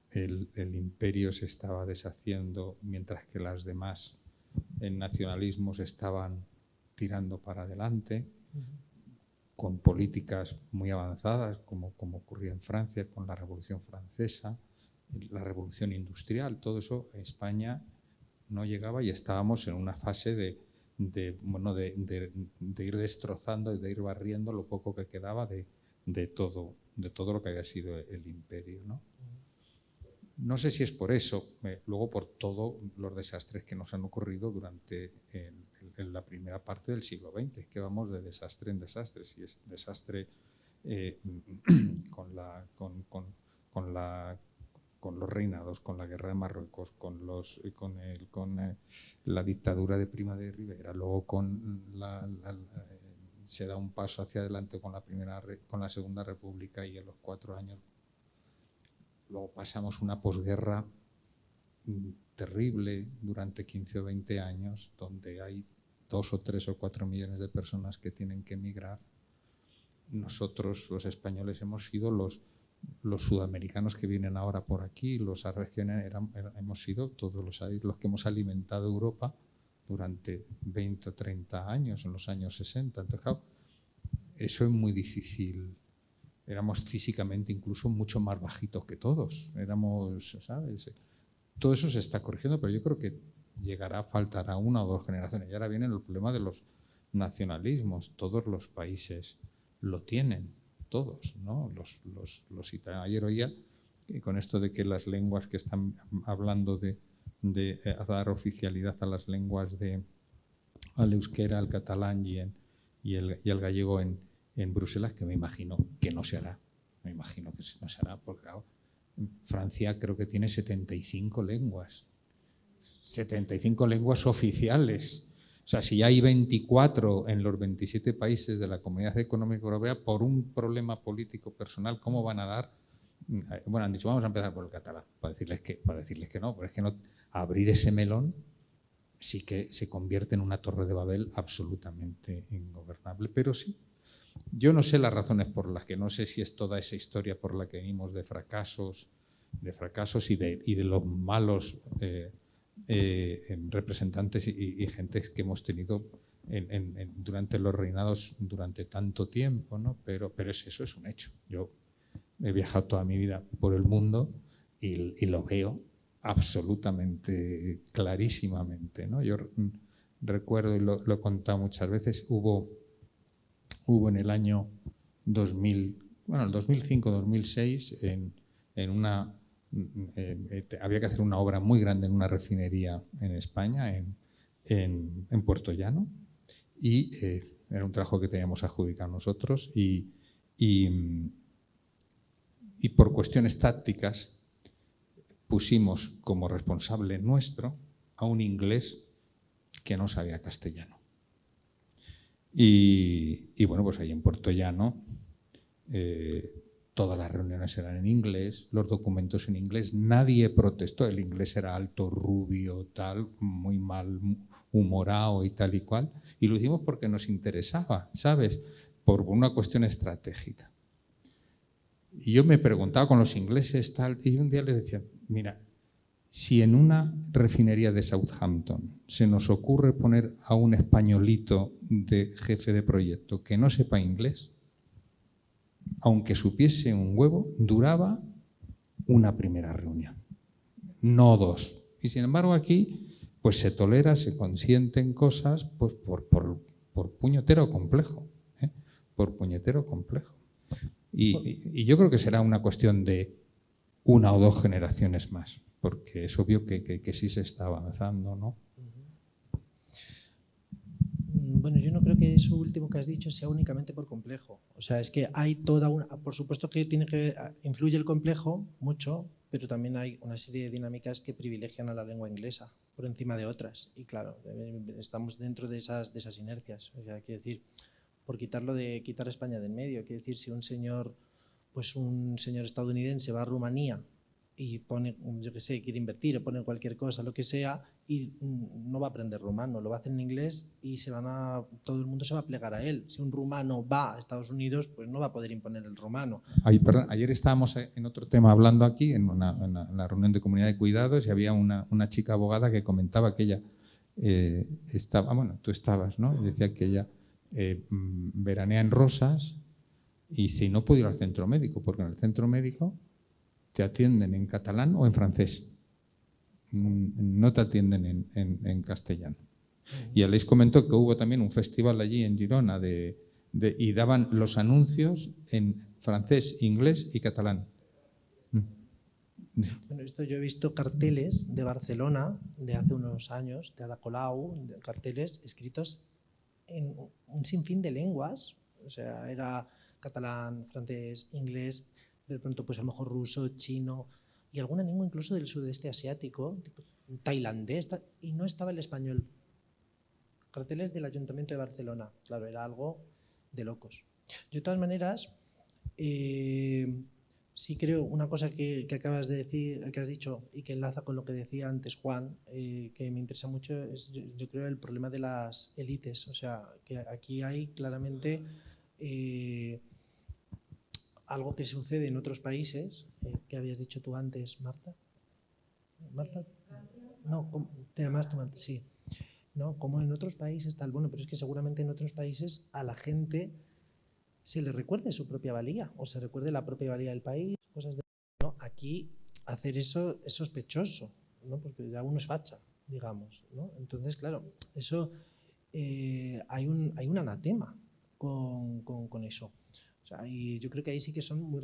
el imperio se estaba deshaciendo mientras que las demás nacionalismos estaban tirando para adelante, con políticas muy avanzadas, como ocurría en Francia con la Revolución Francesa, la Revolución Industrial. Todo eso en España no llegaba y estábamos en una fase de ir destrozando y de ir barriendo lo poco que quedaba de todo lo que había sido el imperio, ¿no? No sé si es por eso, luego por todos los desastres que nos han ocurrido durante en la primera parte del siglo XX, es que vamos de desastre en desastre, si es desastre con los reinados, con la guerra de Marruecos, con la dictadura de Primo de Rivera, luego se da un paso hacia adelante con la Segunda República y en los 4 años. Luego pasamos una posguerra terrible durante 15 o 20 años, donde hay 2 o 3 o 4 millones de personas que tienen que emigrar. Nosotros, los españoles, hemos sido los sudamericanos que vienen ahora por aquí, los árabes hemos sido todos los que hemos alimentado Europa durante 20 o 30 años, en los años 60. Entonces, claro, eso es muy difícil. Éramos físicamente incluso mucho más bajitos que todos. ¿Sabes? Todo eso se está corrigiendo, pero yo creo que faltará 1 o 2 generaciones. Y ahora viene el problema de los nacionalismos. Todos los países lo tienen, todos, ¿no? Los italianos. Ayer oía con esto de que las lenguas que están hablando de dar oficialidad a las lenguas al euskera, al catalán y el gallego en Bruselas, que me imagino que no se hará. Me imagino que no se hará porque claro, Francia creo que tiene 75 lenguas. 75 lenguas oficiales. O sea, si ya hay 24 en los 27 países de la Comunidad Económica Europea, por un problema político personal, ¿cómo van a dar? Bueno, han dicho, vamos a empezar por el catalán, para decirles que no, pero es que no, abrir ese melón sí que se convierte en una torre de Babel absolutamente ingobernable. Pero sí, yo no sé las razones por las que, no sé si es toda esa historia por la que venimos de fracasos y de los malos representantes y gentes que hemos tenido durante los reinados durante tanto tiempo, ¿no? Pero eso es un hecho. Yo he viajado toda mi vida por el mundo y lo veo absolutamente clarísimamente, ¿no? Yo recuerdo, y lo he contado muchas veces, hubo en el año 2000, bueno, el 2005-2006, había que hacer una obra muy grande en una refinería en España, en Puerto Llano, y era un trabajo que teníamos adjudicado nosotros y por cuestiones tácticas pusimos como responsable nuestro a un inglés que no sabía castellano. Y bueno, pues ahí en Puerto Llano todas las reuniones eran en inglés, los documentos en inglés, nadie protestó, el inglés era alto, rubio, tal, muy mal humorado y tal y cual, y lo hicimos porque nos interesaba, ¿sabes? Por una cuestión estratégica. Y yo me preguntaba con los ingleses tal, y un día les decía, mira, si en una refinería de Southampton se nos ocurre poner a un españolito de jefe de proyecto que no sepa inglés, aunque supiese un huevo, duraba una primera reunión, no 2. Y sin embargo aquí pues se tolera, se consienten cosas pues, por puñetero complejo, ¿eh? Por puñetero complejo. Y yo creo que será una cuestión de 1 o 2 generaciones más, porque es obvio que sí se está avanzando, ¿no? Bueno, yo no creo que eso último que has dicho sea únicamente por complejo. O sea, es que hay toda una... Por supuesto que influye el complejo mucho, pero también hay una serie de dinámicas que privilegian a la lengua inglesa por encima de otras. Y claro, estamos dentro de esas inercias. O sea, quiero decir, por quitar España de en medio. Quiere decir, si un señor estadounidense va a Rumanía y pone, yo qué sé, quiere invertir o pone cualquier cosa, lo que sea, y no va a aprender rumano, lo va a hacer en inglés y todo el mundo se va a plegar a él. Si un rumano va a Estados Unidos, pues no va a poder imponer el rumano. Perdón, ayer estábamos en otro tema hablando aquí, en la reunión de comunidad de cuidados, y había una chica abogada que comentaba que ella estaba, bueno, tú estabas, ¿no? Y decía que ella veranea en Rosas y dice, no puedo ir al centro médico, porque en el centro médico te atienden en catalán o en francés. No te atienden en castellano. Y Aleix comentó que hubo también un festival allí en Girona y daban los anuncios en francés, inglés y catalán. Bueno, esto yo he visto carteles de Barcelona de hace unos años, de Ada Colau, carteles escritos en un sinfín de lenguas, o sea, era catalán, francés, inglés, de pronto pues a lo mejor ruso, chino y alguna lengua incluso del sudeste asiático, tipo tailandés, y no estaba el español. Carteles del Ayuntamiento de Barcelona, claro, era algo de locos. Yo, de todas maneras, sí creo una cosa que acabas de decir, que has dicho y que enlaza con lo que decía antes Juan, que me interesa mucho, es yo creo el problema de las élites. O sea, que aquí hay claramente algo que sucede en otros países, que habías dicho tú antes, Marta. ¿Marta? No, además tú, Marta, sí. ¿No? Como en otros países tal, bueno, pero es que seguramente en otros países a la gente se le recuerde su propia valía o se recuerde la propia valía del país, cosas de, ¿no? Aquí hacer eso es sospechoso, ¿no? Porque ya uno es facha, digamos, ¿no? Entonces, claro, eso hay un anatema con eso. O sea, y yo creo que ahí sí que son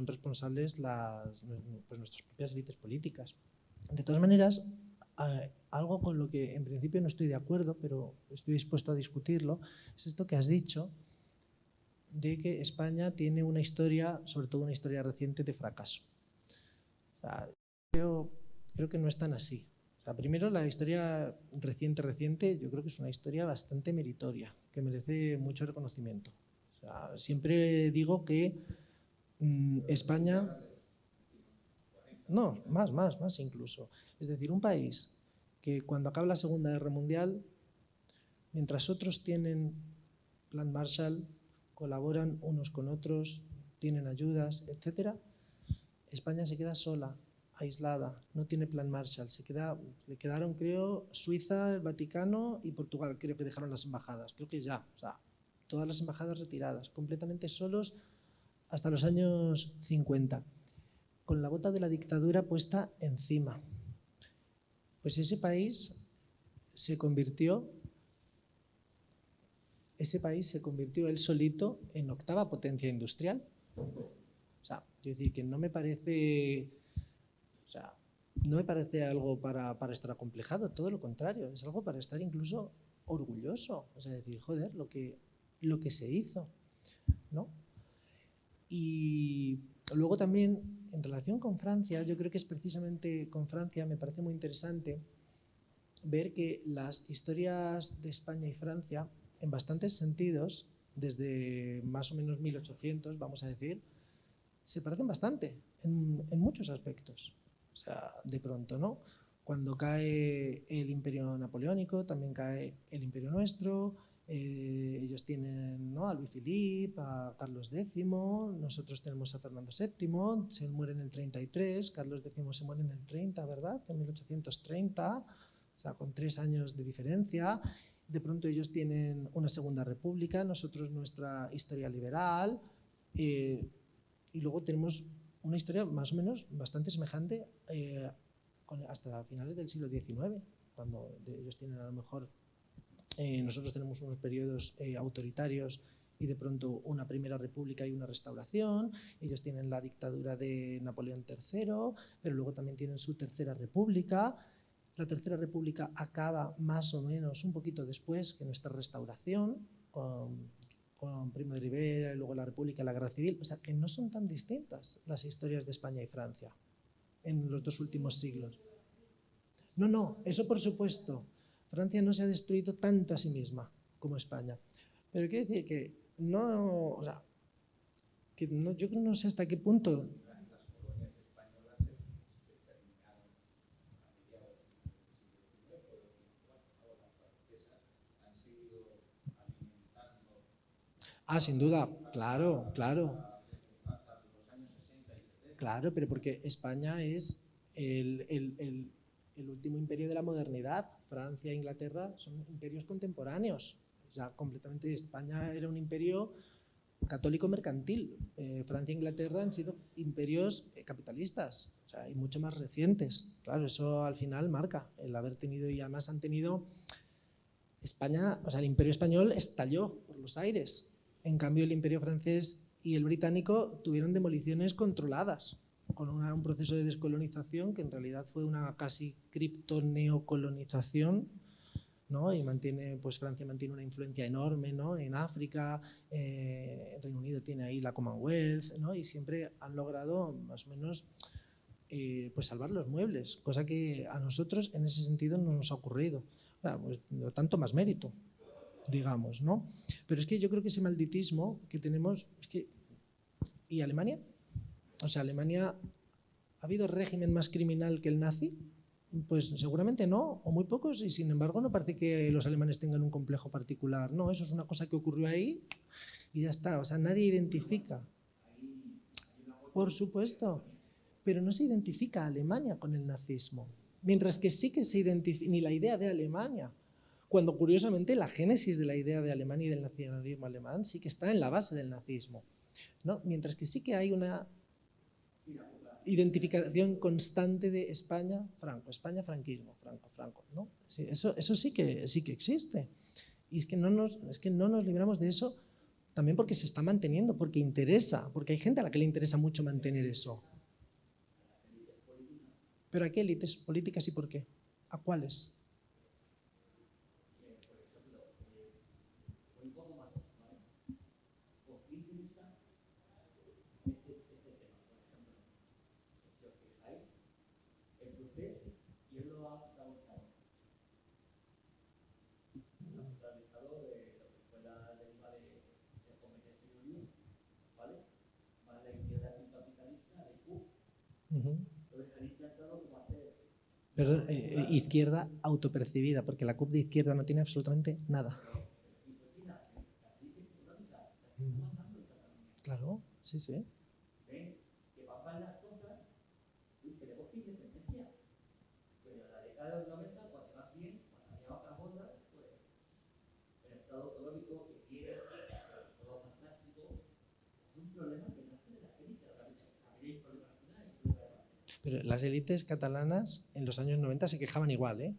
responsables pues nuestras propias élites políticas. De todas maneras, algo con lo que en principio no estoy de acuerdo, pero estoy dispuesto a discutirlo, es esto que has dicho de que España tiene una historia, sobre todo una historia reciente, de fracaso. O sea, creo que no es tan así. O sea, primero, la historia reciente, yo creo que es una historia bastante meritoria, que merece mucho reconocimiento. O sea, siempre digo que España... No, más incluso. Es decir, un país que cuando acaba la Segunda Guerra Mundial, mientras otros tienen Plan Marshall, colaboran unos con otros, tienen ayudas, etc., España se queda sola, aislada, no tiene Plan Marshall. Le quedaron, creo, Suiza, el Vaticano y Portugal, creo que dejaron las embajadas, creo que ya, o sea, todas las embajadas retiradas, completamente solos hasta los años 50. Con la bota de la dictadura puesta encima. Pues ese país se convirtió él solito en octava potencia industrial. O sea, quiero decir que no me parece algo para estar acomplejado, todo lo contrario, es algo para estar incluso orgulloso. O sea, decir, joder, lo que se hizo, ¿no? Y luego también, en relación con Francia, yo creo que es precisamente con Francia, me parece muy interesante ver que las historias de España y Francia, en bastantes sentidos, desde más o menos 1800, vamos a decir, se parecen bastante en muchos aspectos. O sea, de pronto, ¿no? Cuando cae el Imperio Napoleónico, también cae el Imperio nuestro. Ellos tienen, ¿no?, a Luis Philippe, a Carlos X, nosotros tenemos a Fernando VII, se muere en el 33, Carlos X se muere en el 30, ¿verdad? En 1830, o sea, con 3 años de diferencia. De pronto ellos tienen una segunda república, nosotros nuestra historia liberal, y luego tenemos una historia más o menos bastante semejante hasta finales del siglo XIX, cuando ellos tienen a lo mejor... nosotros tenemos unos periodos autoritarios y de pronto una primera república y una restauración. Ellos tienen la dictadura de Napoleón III, pero luego también tienen su tercera república. La tercera república acaba más o menos un poquito después que nuestra restauración, con Primo de Rivera y luego la república y la guerra civil. O sea, que no son tan distintas las historias de España y Francia en los 2 últimos siglos. No, eso por supuesto. Francia no se ha destruido tanto a sí misma como España. Pero quiero decir que no, o sea, que no, yo no sé hasta qué punto. Ah, sin duda, claro, claro. Claro, pero porque España es el último imperio de la modernidad. Francia e Inglaterra son imperios contemporáneos. O sea, completamente España era un imperio católico mercantil. Francia e Inglaterra han sido imperios capitalistas, o sea, y mucho más recientes. Claro, eso al final marca el haber tenido, y además han tenido España, o sea, el imperio español estalló por los aires. En cambio, el imperio francés y el británico tuvieron demoliciones controladas, con un proceso de descolonización que en realidad fue una casi criptoneocolonización, ¿no? Y pues Francia mantiene una influencia enorme, ¿no? En África, el Reino Unido tiene ahí la Commonwealth, ¿no? Y siempre han logrado más o menos pues salvar los muebles, cosa que a nosotros en ese sentido no nos ha ocurrido. Pues, tanto más mérito, digamos, ¿no? Pero es que yo creo que ese malditismo que tenemos, es que, ¿y Alemania? O sea, Alemania, ¿ha habido régimen más criminal que el nazi? Pues seguramente no, o muy pocos, y sin embargo no parece que los alemanes tengan un complejo particular. No, eso es una cosa que ocurrió ahí y ya está. O sea, nadie identifica. Por supuesto, pero no se identifica a Alemania con el nazismo. Mientras que sí que se identifica, ni la idea de Alemania, cuando curiosamente la génesis de la idea de Alemania y del nacionalismo alemán sí que está en la base del nazismo, ¿no? Mientras que sí que hay una identificación constante de España, Franco, España, franquismo, Franco, Franco, ¿no? Sí, eso sí que existe. Y es que no nos libramos de eso también porque se está manteniendo, porque interesa, porque hay gente a la que le interesa mucho mantener eso. ¿Pero a qué élites políticas y por qué? ¿A cuáles? Pero izquierda autopercibida, porque la CUP de izquierda no tiene absolutamente nada. Claro, sí, sí. Pero las élites catalanas en los años 90 se quejaban igual, ¿eh?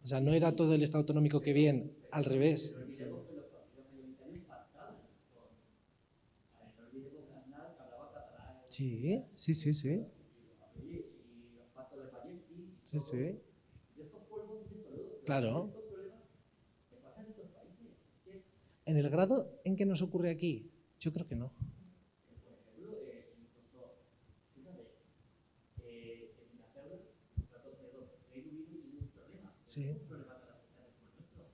O sea, no era todo el Estado autonómico que bien, al revés. Sí, sí, sí, sí. Sí, sí. Claro. ¿En el grado en que nos ocurre aquí? Yo creo que no. Sí.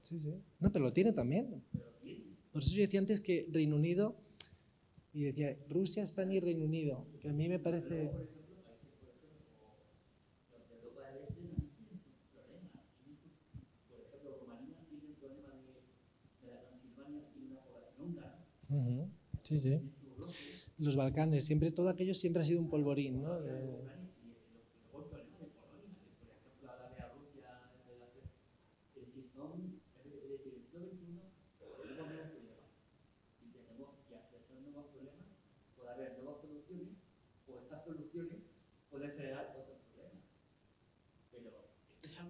Sí, sí. No, pero lo tiene también. Por eso yo decía antes que Reino Unido, y decía Rusia, España y Reino Unido, que a mí me parece... Sí, sí. Los Balcanes, siempre, todo aquello siempre ha sido un polvorín, ¿no?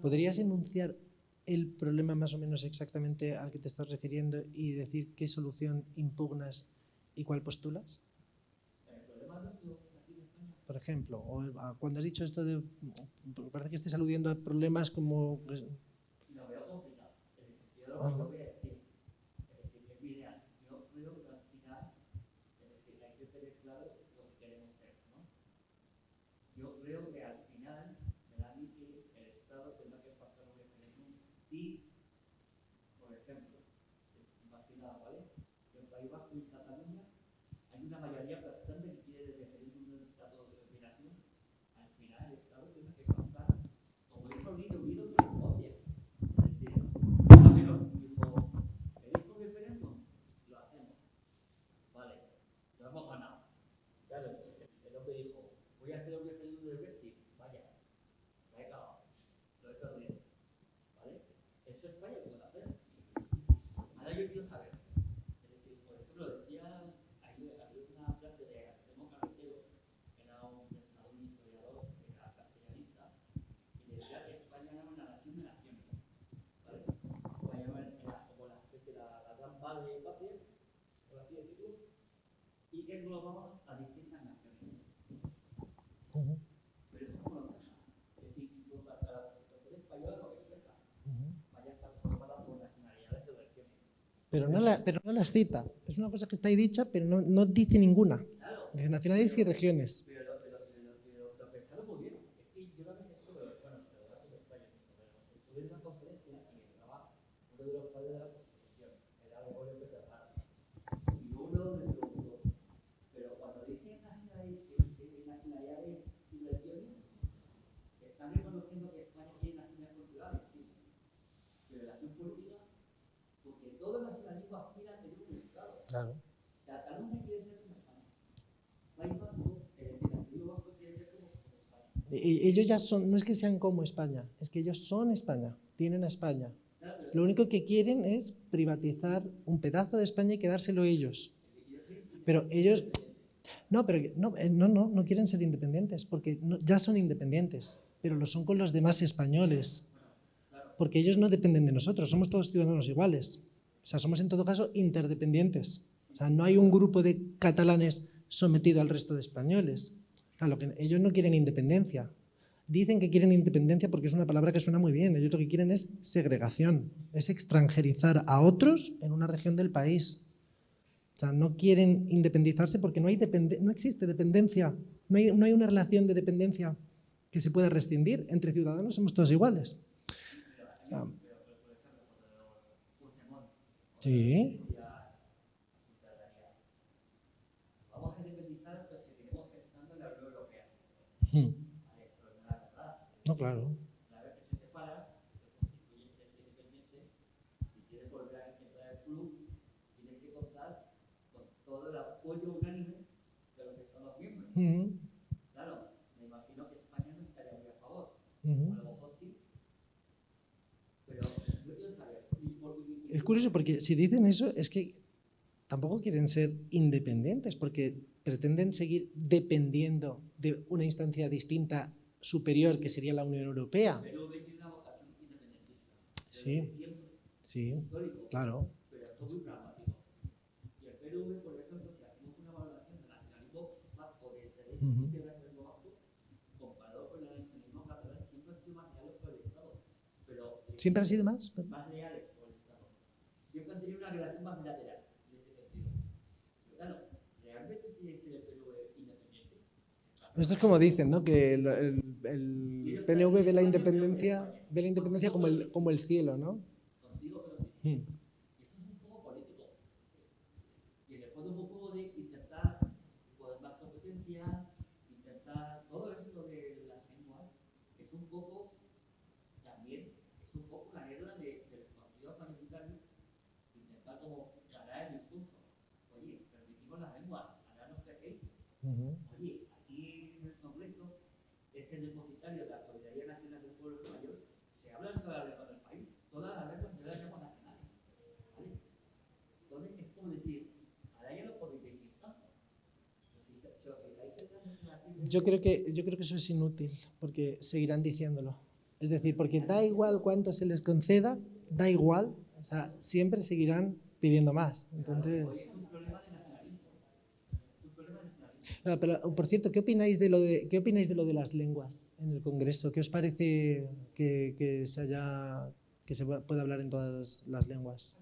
¿Podrías enunciar el problema más o menos exactamente al que te estás refiriendo y decir qué solución impugnas y cuál postulas? Por ejemplo, o cuando has dicho esto de... Parece que estés aludiendo a problemas como... y englobaba a distintas naciones. Ujú, Pero eso no lo deja. Es decir, incluso hasta la Constitución española no refleja. ujú. España está formada por nacionalidades de regiones. Pero no las cita. Es una cosa que está ahí dicha, pero no dice ninguna. Claro, Dice nacionales y regiones. pero lo pensaron muy bien. Es que yo también estuve, bueno, pero ahora en España, estuve en una conferencia y estaba uno de los padres de la Constitución, era Gregorio Peterrada. Y uno me preguntó, pero cuando dicen nacionalidades y regiones, están reconociendo que España tiene nacionalidades culturales, sí, pero la acción política, porque todos los nacionalismos aspiran a tener un Estado. Claro. Cataluña quiere ser como España. País Vasco, es decir, el País Vasco quiere ser como España. Ellos ya son, no es que sean como España, es que ellos son España, tienen a España. Lo único que quieren es privatizar un pedazo de España y quedárselo ellos. Pero ellos no quieren ser independientes, porque ya son independientes, pero lo son con los demás españoles. Porque ellos no dependen de nosotros, somos todos ciudadanos iguales. O sea, somos en todo caso interdependientes. O sea, no hay un grupo de catalanes sometido al resto de españoles. Claro, que ellos no quieren independencia. Dicen que quieren independencia porque es una palabra que suena muy bien. Ellos lo que quieren es segregación, es extranjerizar a otros en una región del país. O sea, no quieren independizarse porque no existe dependencia, no hay una relación de dependencia que se pueda rescindir. Entre ciudadanos somos todos iguales. O sea, sí. Vamos a independizar, pero seguiremos estando en la Unión Europea. No, claro. Una vez que se separa, el constituyente independiente, si quieres volver a entrar al club, tienes que contar con todo el apoyo unánime de los Estados miembros. Claro, me imagino que España no estaría muy a favor. A lo mejor sí. Pero yo quiero saber. Es curioso porque si dicen eso es que tampoco quieren ser independientes porque pretenden seguir dependiendo de una instancia distinta superior que sería la Unión Europea. Pero tiene una vocación independentista. Sí, sí, Histórico. claro. Pero esto es muy pragmático. Y el PNV, por ejemplo, si hacemos una valoración del nacionalismo vasco de interés nacionalismo vasco, comparado con el nacionalismo catalán, siempre han sido más leales por el Estado. Pero ¿Siempre han sido más? más leales por el Estado. Siempre han tenido una relación más bilateral en este sentido. Pero claro, ¿realmente tiene que ser el PNV independiente? Esto es como dicen, ¿no? Que el PNV ve la independencia como el cielo, ¿no? Contigo, pero sí. Y esto es un poco político. Y en el fondo es un poco de intentar poder más competencias, intentar todo esto de las lenguas, es un poco también, es un poco la guerra de los partidos mayoritarios, intentar como ganar el discurso. Oye, permitimos las lenguas, ahora nos quejéis. Oye, aquí en el Congreso, este depositario de la Soberanía Nacional del Pueblo Español, se habla en todas las lenguas del país, todas las lenguas de las lenguas nacionales. ¿Vale? Entonces es como decir, ahora ya no podéis decir tanto. Yo creo que eso es inútil, porque seguirán diciéndolo. Es decir, porque da igual cuánto se les conceda, da igual, o sea, siempre seguirán pidiendo más. Entonces, pero, por cierto, ¿qué opináis de lo de las lenguas en el Congreso? ¿Qué os parece que se pueda hablar en todas las lenguas?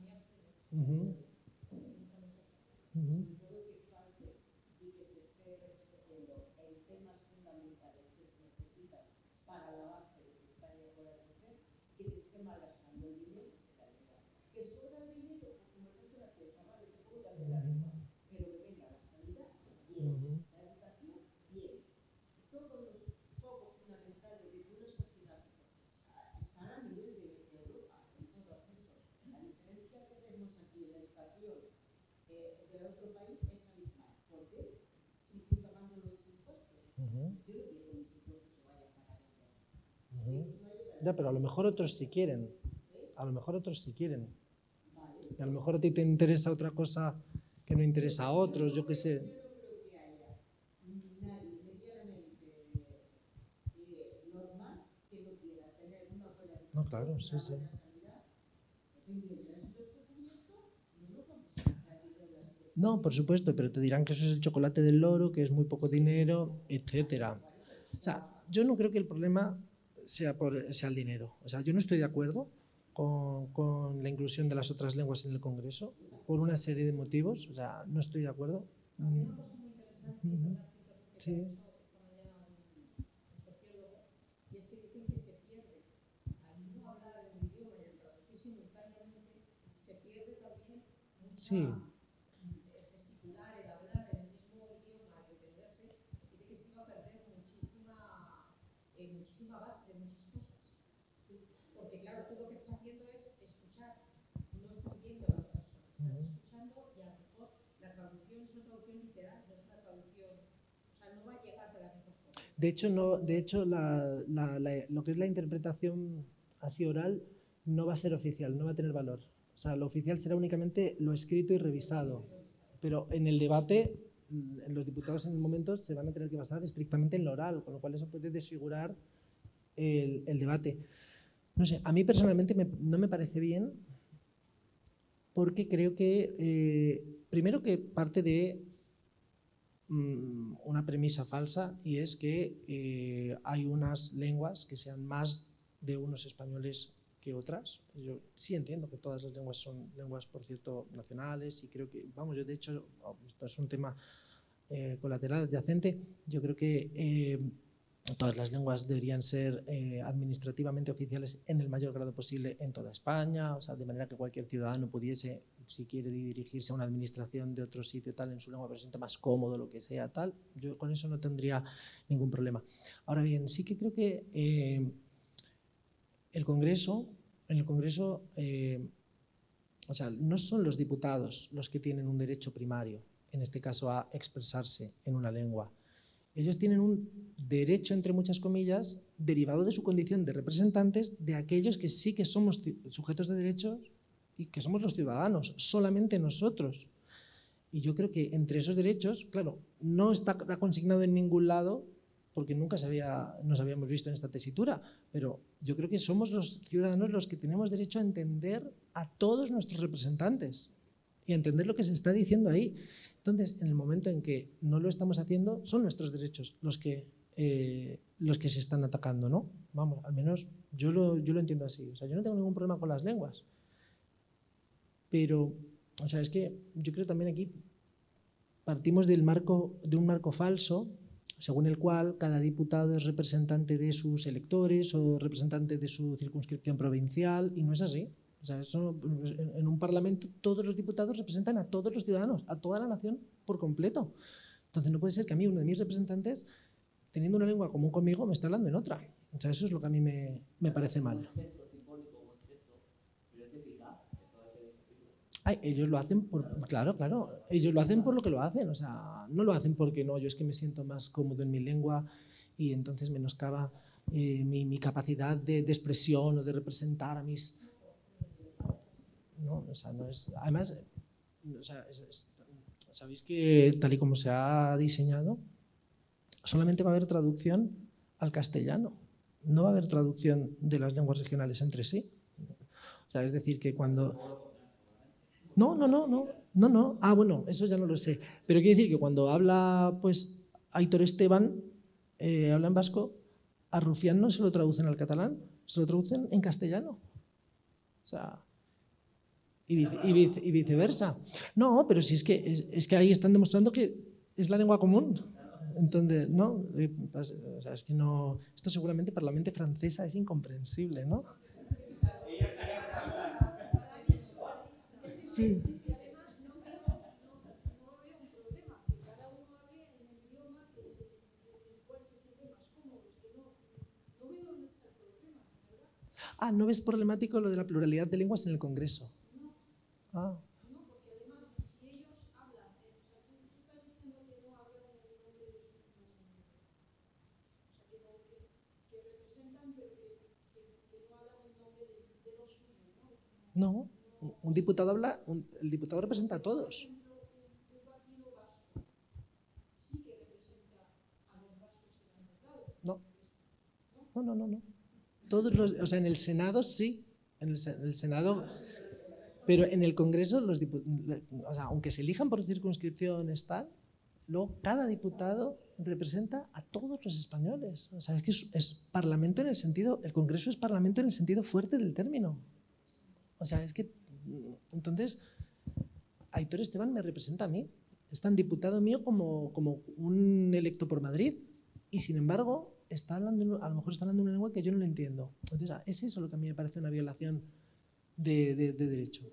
Ya, pero a lo mejor otros sí quieren. A lo mejor otros sí quieren. Y a lo mejor a ti te interesa otra cosa que no interesa a otros, yo qué sé. No, claro, sí, sí. No, por supuesto, pero te dirán que eso es el chocolate del loro, que es muy poco dinero, etcétera. O sea, yo no creo que el problema sea el dinero. O sea, yo no estoy de acuerdo con la inclusión de las otras lenguas en el Congreso por una serie de motivos. O sea, no estoy de acuerdo. Sí. Sí. De hecho, lo que es la interpretación así oral no va a ser oficial, no va a tener valor. O sea, lo oficial será únicamente lo escrito y revisado. Pero en el debate, los diputados en el momento se van a tener que basar estrictamente en lo oral, con lo cual eso puede desfigurar el debate. No sé, a mí personalmente no me parece bien, porque creo que, primero que parte de una premisa falsa, y es que hay unas lenguas que sean más de unos españoles que otras. Yo sí entiendo que todas las lenguas son lenguas, por cierto, nacionales, y creo que, vamos, yo de hecho, esto es un tema colateral, adyacente, yo creo que todas las lenguas deberían ser administrativamente oficiales en el mayor grado posible en toda España, o sea, de manera que cualquier ciudadano pudiese, si quiere dirigirse a una administración de otro sitio tal en su lengua, pero se sienta más cómodo, lo que sea tal, yo con eso no tendría ningún problema. Ahora bien, sí que creo que en el Congreso, o sea, no son los diputados los que tienen un derecho primario, en este caso a expresarse en una lengua. Ellos tienen un derecho, entre muchas comillas, derivado de su condición de representantes de aquellos que sí que somos sujetos de derechos y que somos los ciudadanos, solamente nosotros. Y yo creo que entre esos derechos, claro, no está consignado en ningún lado, porque nunca nos habíamos visto en esta tesitura, pero yo creo que somos los ciudadanos los que tenemos derecho a entender a todos nuestros representantes y a entender lo que se está diciendo ahí. Entonces, en el momento en que no lo estamos haciendo, son nuestros derechos los que se están atacando, ¿no? Vamos, al menos yo lo entiendo así. O sea, yo no tengo ningún problema con las lenguas. Pero, o sea, es que yo creo también aquí partimos de un marco falso, según el cual cada diputado es representante de sus electores o representante de su circunscripción provincial, y no es así. O sea, en un parlamento todos los diputados representan a todos los ciudadanos, a toda la nación por completo. Entonces no puede ser que a mí uno de mis representantes, teniendo una lengua común conmigo, me esté hablando en otra. O sea, eso es lo que a mí me parece mal. Ay, ellos lo hacen claro, ellos lo hacen por lo que lo hacen, o sea, no lo hacen porque no, yo es que me siento más cómodo en mi lengua y entonces menoscaba mi capacidad de expresión o de representar a mis... No, o sea, no es... Además, o sea, sabéis que tal y como se ha diseñado, solamente va a haber traducción al castellano, no va a haber traducción de las lenguas regionales entre sí. O sea, es decir, que cuando... No. Ah, bueno, eso ya no lo sé. Pero quiere decir que cuando habla, pues, Aitor Esteban, habla en vasco, a Rufián no se lo traducen al catalán, se lo traducen en castellano. O sea, y viceversa. No, pero si es que ahí están demostrando que es la lengua común. Entonces, ¿no? O sea, es que no... Esto seguramente para la mente francesa es incomprensible, ¿no? Sí. Ah, ¿no ves problemático lo de la pluralidad de lenguas en el Congreso? Ah. No, un diputado habla, el diputado representa a todos. No. Todos los, o sea, en el Senado sí, en el Senado. Pero en el Congreso, o sea, aunque se elijan por circunscripciones, tal, luego cada diputado representa a todos los españoles. O sea, es que es parlamento en el sentido, el Congreso es parlamento en el sentido fuerte del término. O sea, es que, entonces, Aitor Esteban me representa a mí. Es tan diputado mío como un electo por Madrid. Y sin embargo, a lo mejor está hablando una lengua que yo no le entiendo. Entonces, es eso lo que a mí me parece una violación de derecho.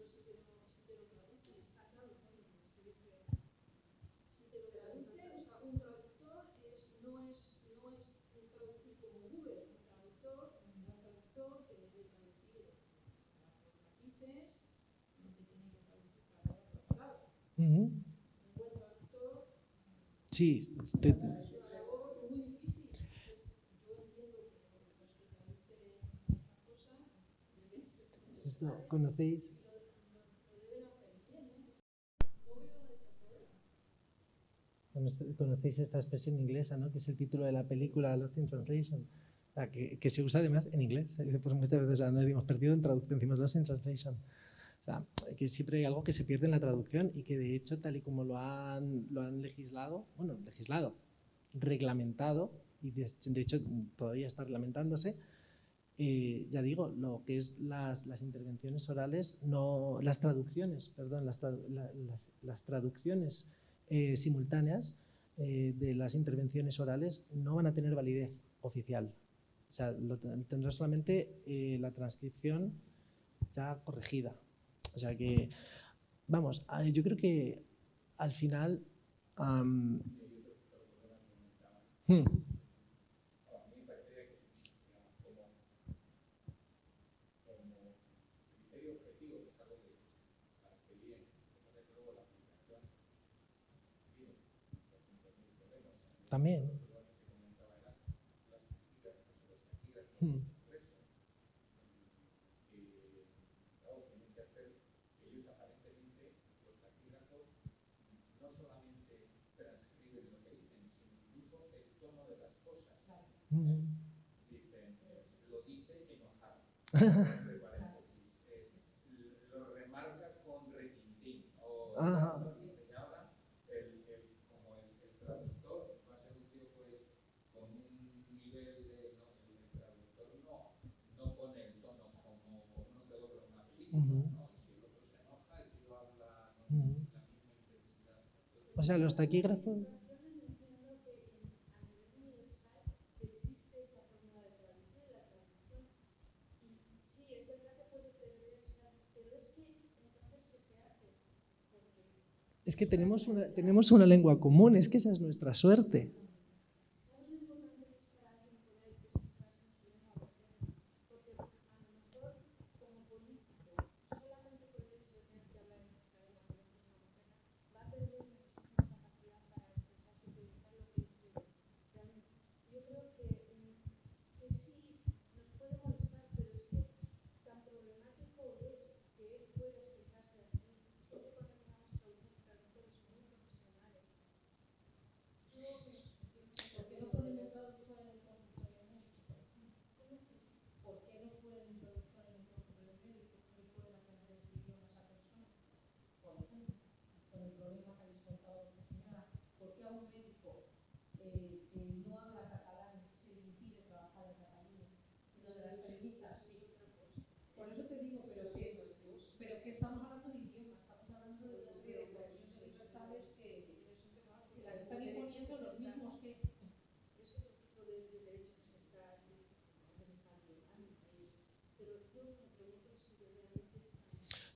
Sí. ¿Conocéis? ¿Conocéis esta expresión inglesa, ¿no? Que es el título de la película Lost in Translation? Que se usa además en inglés. Pues muchas veces nos hemos perdido en traducción, decimos Lost in Translation. O sea, que siempre hay algo que se pierde en la traducción y que de hecho, tal y como lo han legislado, reglamentado, y de hecho todavía está reglamentándose, ya digo, lo que es las intervenciones orales, no, las traducciones, perdón, las traducciones simultáneas de las intervenciones orales no van a tener validez oficial. O sea, tendrá solamente la transcripción ya corregida. O sea que, vamos, yo creo que al final... También. Lo remarca con requintín. Ajá. Como el traductor va a ser un tío pues con un nivel de el traductor no pone el tono como uno que dobla una película, ¿no? Si el otro se enoja, el tío habla la misma intensidad. O sea, los taquígrafos... Es que tenemos una lengua común, es que esa es nuestra suerte.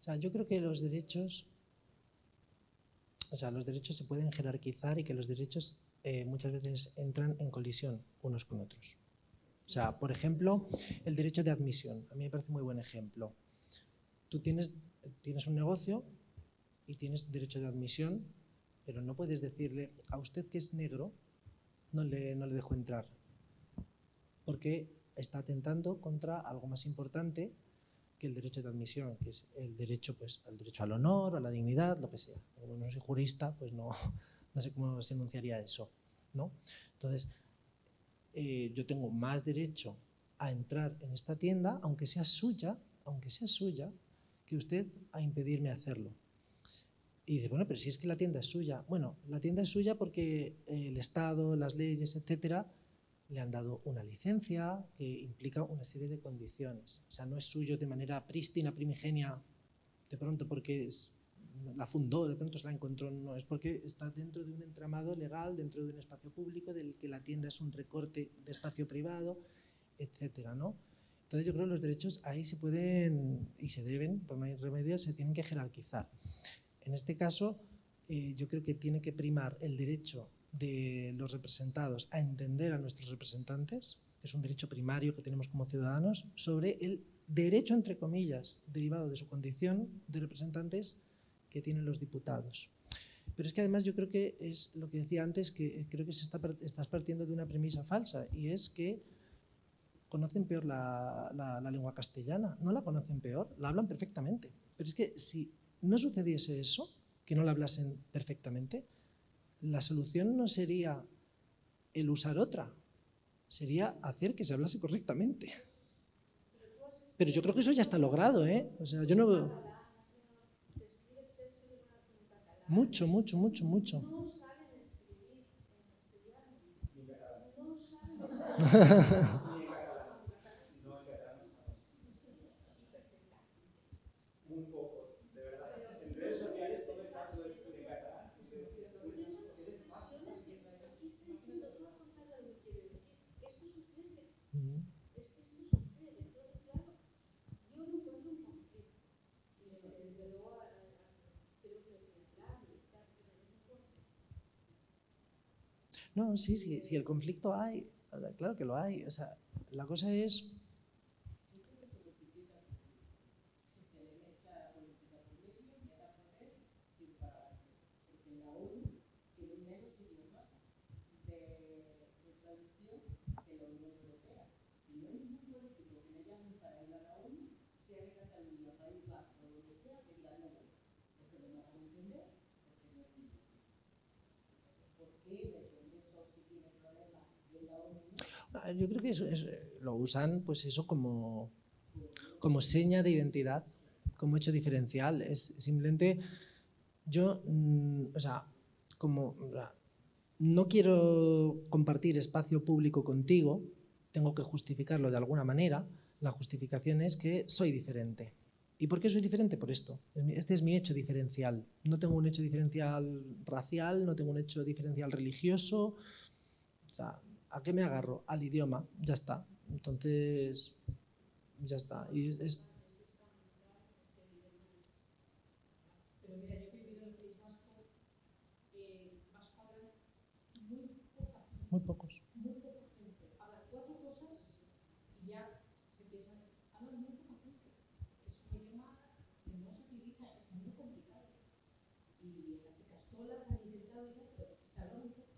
O sea, yo creo que los derechos se pueden jerarquizar y que los derechos muchas veces entran en colisión unos con otros. O sea, por ejemplo, el derecho de admisión. A mí me parece muy buen ejemplo. Tú tienes un negocio y tienes derecho de admisión, pero no puedes decirle a usted que es negro, no le dejo entrar, porque está atentando contra algo más importante que el derecho de admisión, que es el derecho, pues, al derecho al honor, a la dignidad, lo que sea. Como no soy jurista, pues no sé cómo se enunciaría eso, ¿no? Entonces, yo tengo más derecho a entrar en esta tienda, aunque sea suya, que usted a impedirme hacerlo. Y dice, bueno, pero si es que la tienda es suya. Bueno, la tienda es suya porque el Estado, las leyes, etcétera, le han dado una licencia que implica una serie de condiciones. O sea, no es suyo de manera prístina, primigenia, de pronto porque la fundó, de pronto se la encontró. No, es porque está dentro de un entramado legal, dentro de un espacio público, del que la tienda es un recorte de espacio privado, etcétera, ¿no? Entonces yo creo que los derechos ahí se pueden y se deben, por no hay remedio, se tienen que jerarquizar. En este caso, yo creo que tiene que primar el derecho de los representados a entender a nuestros representantes, que es un derecho primario que tenemos como ciudadanos, sobre el derecho, entre comillas, derivado de su condición de representantes que tienen los diputados. Pero es que además yo creo que es lo que decía antes, que creo que estás partiendo de una premisa falsa, y es que conocen peor la lengua castellana. No la conocen peor, la hablan perfectamente. Pero es que si no sucediese eso, que no la hablasen perfectamente, la solución no sería el usar otra, sería hacer que se hablase correctamente. Pero yo creo que eso ya está logrado, ¿eh? O sea, yo no veo... Mucho, mucho, mucho, mucho. No, sí, el conflicto hay, claro que lo hay. O sea, la cosa es... Yo creo que lo usan pues eso como seña de identidad, como hecho diferencial. Es simplemente yo, o sea, no quiero compartir espacio público contigo, tengo que justificarlo de alguna manera. La justificación es que soy diferente. ¿Y por qué soy diferente? Por esto. Este es mi hecho diferencial. No tengo un hecho diferencial racial, no tengo un hecho diferencial religioso. O sea, ¿a qué me agarro? Al idioma, ya está. Entonces, ya está. Y es... Pero mira, yo que he vivido en el País Vasco, vasco hablan muy pocos. Muy poca gente. Hablan 4 cosas y ya se piensan, hablan muy poca gente. Es un idioma que no se utiliza, es muy complicado. Y las castolas han intentado ya, pero se habla muy poco.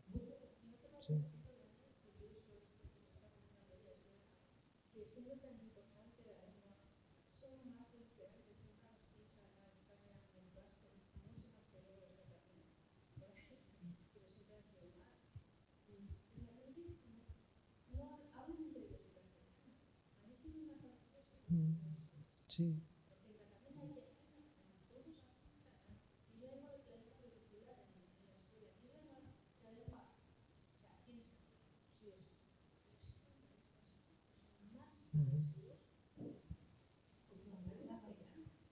Muy poco. Sí. Que siendo tan importante la lengua, son más diferentes, nunca nos piensa a España en el vasco, mucho más que luego en Cataluña. Pero siempre ha sido más. Y realmente no hablan entre ellos en castellano. A mí sí me ha parecido eso. Sí. Porque en Cataluña todos apuntan, y la lengua vehicular en la escuela, y la lengua, o sea, tienes que sí o sí.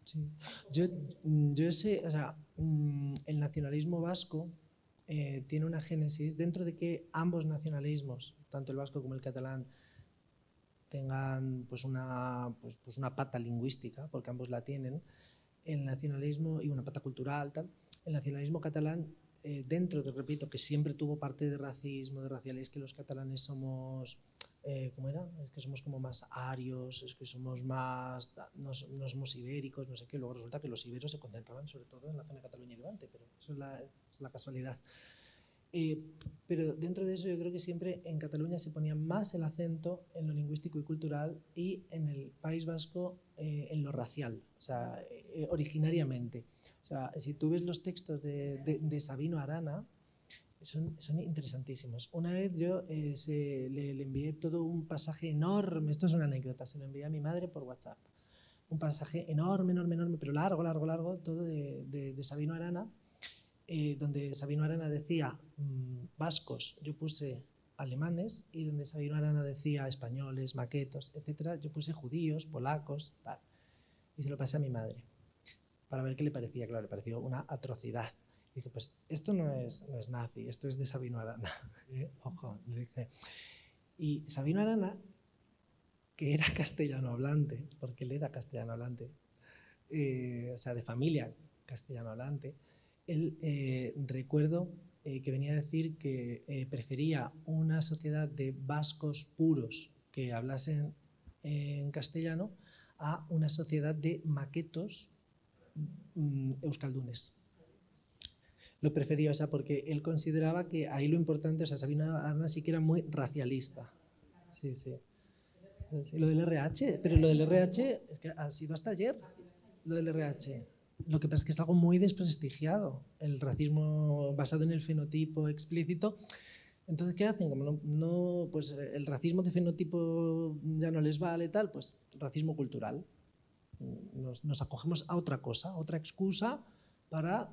Sí. Yo sé, o sea, el nacionalismo vasco tiene una génesis dentro de que ambos nacionalismos, tanto el vasco como el catalán, tengan pues una pata lingüística, porque ambos la tienen. El nacionalismo y una pata cultural, tal. El nacionalismo catalán, dentro de, repito, que siempre tuvo parte de racismo, de racial, es que los catalanes somos, ¿cómo era? Es que somos como más arios, es que somos más, no somos ibéricos, no sé qué. Luego resulta que los iberos se concentraban sobre todo en la zona de Cataluña y Levante, pero eso es la casualidad. Pero dentro de eso yo creo que siempre en Cataluña se ponía más el acento en lo lingüístico y cultural, y en el País Vasco en lo racial, o sea, originariamente. O sea, si tú ves los textos de Sabino Arana, son interesantísimos. Una vez yo le envié todo un pasaje enorme, esto es una anécdota, se lo envié a mi madre por WhatsApp. un pasaje enorme, pero largo, todo de Sabino Arana, donde Sabino Arana decía vascos, yo puse alemanes, y donde Sabino Arana decía españoles, maquetos, etcétera, yo puse judíos, polacos, tal. Y se lo pasé a mi madre para ver qué le parecía. Claro, le pareció una atrocidad. Y dije, pues esto no es nazi, esto es de Sabino Arana. Ojo, le dije. Y Sabino Arana, que era castellano hablante, porque él era castellano hablante, o sea, de familia castellano hablante, él recuerdo que venía a decir que prefería una sociedad de vascos puros que hablasen en castellano a una sociedad de maquetos euskaldunes. Lo prefería, o sea, porque él consideraba que ahí lo importante, o sea, Sabino Arana sí que era muy racialista. Sí. Lo del RH, pero lo del RH es que ha sido hasta ayer, lo del RH. Lo que pasa es que es algo muy desprestigiado, el racismo basado en el fenotipo explícito. Entonces, ¿qué hacen? Como no, pues el racismo de fenotipo ya no les vale, tal, pues racismo cultural. Nos acogemos a otra cosa, otra excusa para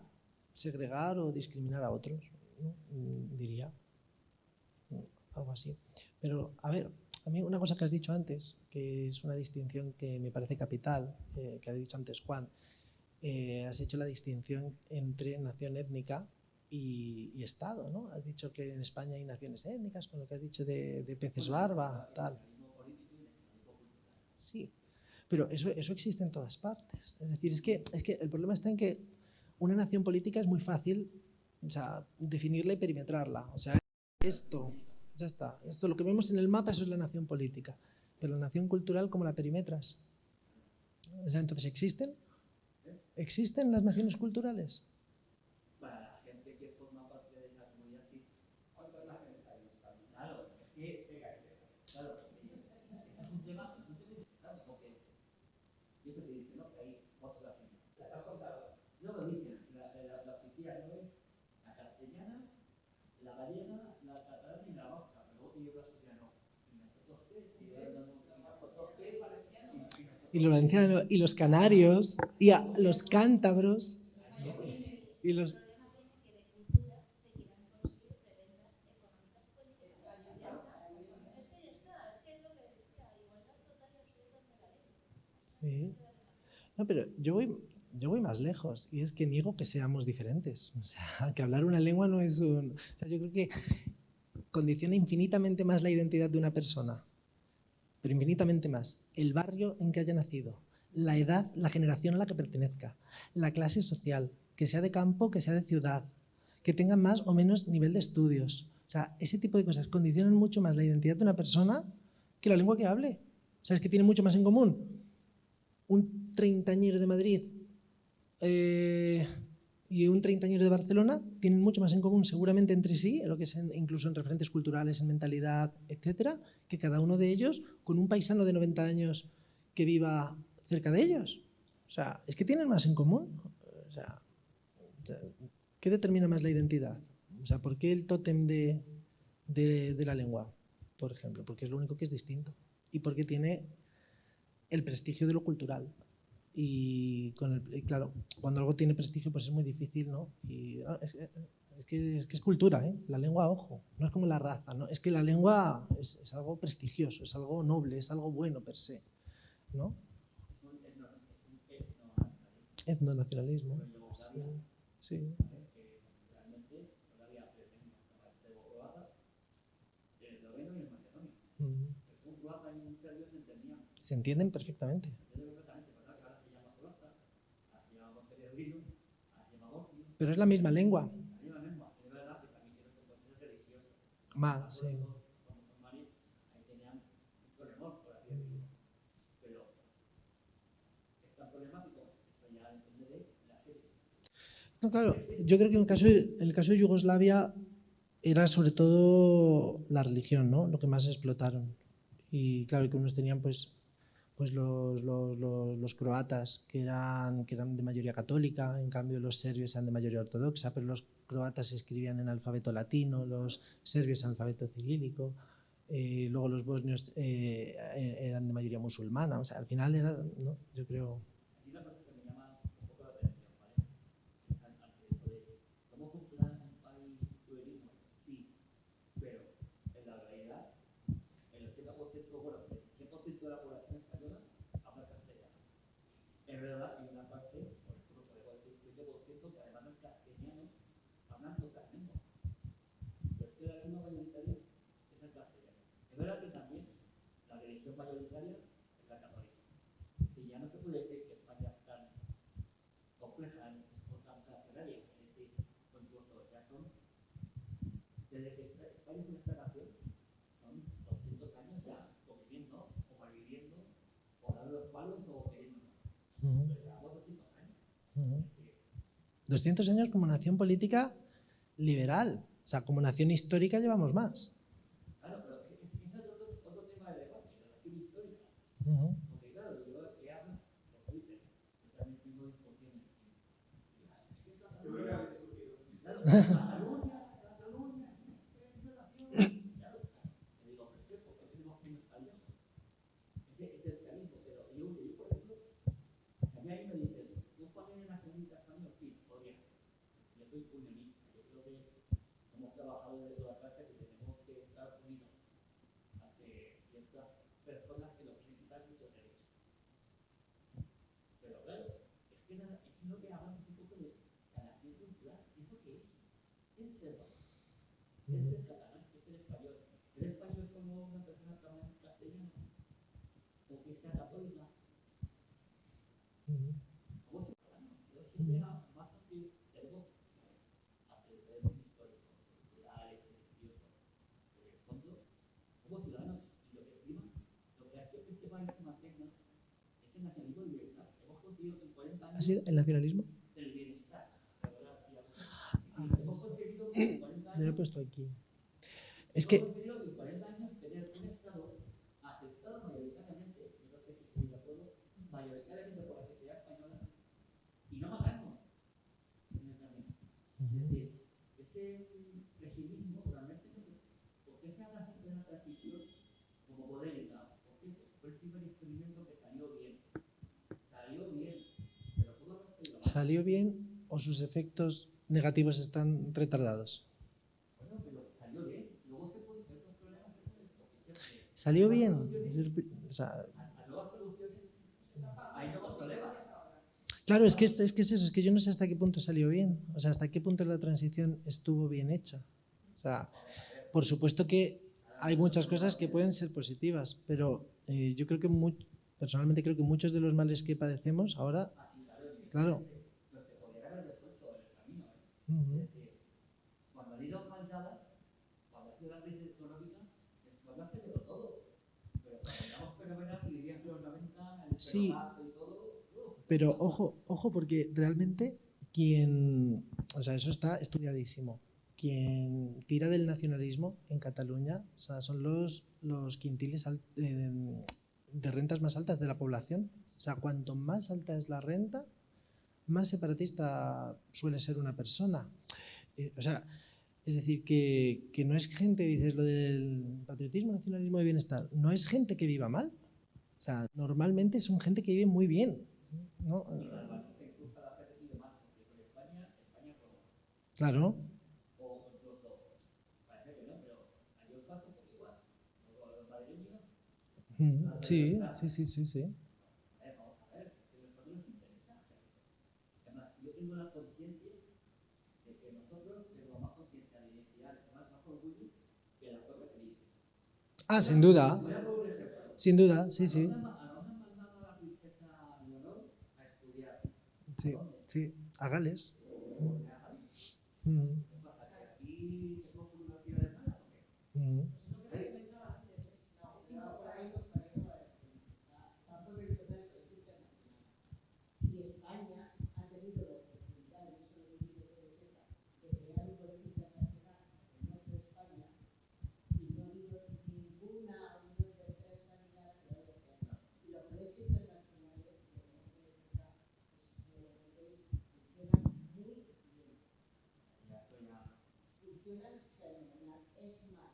segregar o discriminar a otros, ¿no? Diría. Algo así. Pero, a ver, a mí una cosa que has dicho antes, que es una distinción que me parece capital, que ha dicho antes Juan, has hecho la distinción entre nación étnica y Estado, ¿no? Has dicho que en España hay naciones étnicas, con lo que has dicho de peces barba, tal. Sí, pero eso existe en todas partes. Es decir, es que el problema está en que una nación política es muy fácil, o sea, definirla y perimetrarla. O sea, esto, ya está. Esto, lo que vemos en el mapa, eso es la nación política. Pero la nación cultural, ¿cómo la perimetras? O sea, entonces, ¿existen? ¿Existen las naciones culturales? Para la gente que forma parte de esa comunidad, sí. ¿Cuántas naciones hay en España? Claro, es que, claro, este es un tema importante, porque yo te digo, ¿no? Que hay cuatro naciones. ¿Las has contado? No lo dicen, la oficial no es la castellana, la gallega, la catalana y la vasca, pero luego tiene otra sociedad, no. Y nosotros tres, y los valencianos, y los canarios, y a los cántabros, y los... Sí. No, pero yo voy más lejos, y es que niego que seamos diferentes. O sea, que hablar una lengua no es un... O sea, yo creo que condiciona infinitamente más la identidad de una persona, pero infinitamente más. El barrio en que haya nacido, la edad, la generación a la que pertenezca, la clase social, que sea de campo, que sea de ciudad, que tenga más o menos nivel de estudios. O sea, ese tipo de cosas condicionan mucho más la identidad de una persona que la lengua que hable. O sea, es que tiene mucho más en común un treintañero de Madrid y un treintañero de Barcelona tienen mucho más en común seguramente entre sí, en lo que es incluso en referentes culturales, en mentalidad, etcétera, que cada uno de ellos con un paisano de 90 años que viva cerca de ellos. O sea, es que tienen más en común. O sea, ¿qué determina más la identidad? O sea, ¿por qué el tótem de la lengua, por ejemplo? Porque es lo único que es distinto. Y porque tiene el prestigio de lo cultural. Y claro, cuando algo tiene prestigio, pues es muy difícil, ¿no? Y es que es cultura, ¿eh? La lengua, ojo, no es como la raza, ¿no? Es que la lengua es algo prestigioso, es algo noble, es algo bueno per se, ¿no? Etnonacionalismo. Sí. Se entienden perfectamente. Pero es la misma lengua. Más, sí. No, claro, yo creo que en el caso de Yugoslavia era sobre todo la religión, ¿no? Lo que más explotaron. Y claro, que unos tenían pues los croatas que eran de mayoría católica, en cambio los serbios eran de mayoría ortodoxa, pero los croatas se escribían en alfabeto latino, los serbios en alfabeto cirílico, luego los bosnios eran de mayoría musulmana, o sea, al final era, ¿no? Yo creo... Hay una cosa que me llama un poco la atención, ¿vale? Ante eso de cómo funcionar en un país pluralismo, sí, pero en la realidad, el 80%, bueno, el 100% de la población española habla castellano. En verdad, hay una parte, por ejemplo, podemos decir 20%, que además no es castellano, hablan otras lenguas. Pero es que la lengua mayoritaria es el castellano. Es verdad que también la religión mayoritaria es la católica. Y ya no se puede decir que España es tan compleja o tan fraccionaria. Es decir, o incluso ya son, desde que España es nuestra nación, son 200 años ya conviviendo, o malviviendo, o dando los palos o queriéndonos. Pero llevamos 200 años. 200 años como nación política liberal, o sea, como nación histórica llevamos más. Claro, pero ese es otro tema de debate, la nación histórica. Ujú. Porque claro, yo que hablo por Twitter, yo también tengo discusiones. Seguro que habéis discutido. Claro, Cataluña, claro, le digo, pero es que porque tenemos que nos salimos. Ese es el realismo, pero yo, por ejemplo, a mí ahí me dicen, ¿tú también eres nacionalista español? Sí, podría. Yo soy unionista, yo creo que hemos trabajado desde toda clase que tenemos que estar unidos ante ciertas personas que nos quieren quitar muchos derechos. Pero claro, es que lo que hablamos un poco de la nación cultural, ¿eso qué es? Es ser es el catalán, es el español. ¿El español es como una persona que habla en castellano? ¿O que sea católica? Somos ciudadanos. Yo siempre más fácil tenemos antecedentes históricos, culturales, religiosos. Pero en el fondo, somos ciudadanos y lo que prima, lo que hace que este país se mantenga es el nacionalismo y el bienestar. Hemos conseguido que en 40 años ¿Ha sido el nacionalismo? del bienestar. Hemos conseguido que en 40 Yo lo he años puesto aquí. Es que, hemos conseguido en 40 años tener un Estado aceptado mayoritariamente, yo no sé si estoy de acuerdo, mayoritariamente por la sociedad española, y no matarnos en el camino. Es decir, ese pesimismo realmente no es. ¿Por qué se habla siempre de una transición como polémica? Porque fue el primer experimento que salió bien. Salió bien, pero pudo haber salido mal. ¿salió bien o sus efectos negativos están retardados? Bueno, pero salió bien. Luego se pueden ver los problemas que pueden, porque siempre ¿Salió bien? O sea, a nuevas soluciones hay nuevos problemas. claro, es que es eso, es que yo no sé hasta qué punto salió bien, o sea, hasta qué punto la transición estuvo bien hecha. O sea, por supuesto que hay muchas cosas que pueden ser positivas, pero yo creo que personalmente creo que muchos de los males que padecemos ahora, claro. No se podría haber resuelto en el camino. Ujú. Es decir, cuando han ido falsadas, cuando ha sido la crisis económica, España ha cedido todo. Pero cuando estamos fenomenal, y dirían que los 90, el Sí. pelotazo y todo. Pero ojo, porque realmente o sea, eso está estudiadísimo. Quien tira del nacionalismo en Cataluña, o sea, son los quintiles de rentas más altas de la población. O sea, cuanto más alta es la renta, más separatista suele ser una persona. O sea, es decir, que no es gente, dices lo del patriotismo, nacionalismo y bienestar, no es gente que viva mal. O sea, normalmente son gente que vive muy bien, ¿no? Claro. O incluso, parece que no, pero hay un paso por igual. Los madrileños. Sí. Vamos a ver, que a nosotros nos interesa. Además, yo tengo la conciencia de que nosotros tenemos más conciencia de identidad, más orgullo que las propias élites. Ah, sin duda. Voy a poner un ejemplo. Sin duda, sí. ¿A dónde han mandado a la princesa Leonor a estudiar? Sí, a Gales. ¿Qué pasa? ¿Que aquí se coge una universidad de malas o qué? Si España ha tenido la oportunidad, y eso lo digo que lo sepa, de crear un colegio internacional en el norte de España, y no ha habido ninguna unión de empresa ni nada que lo haya creado. Y los colegios internacionales, como no puede estar, pues si lo conocéis, funcionan muy bien. Funcionan fenomenal. Es más,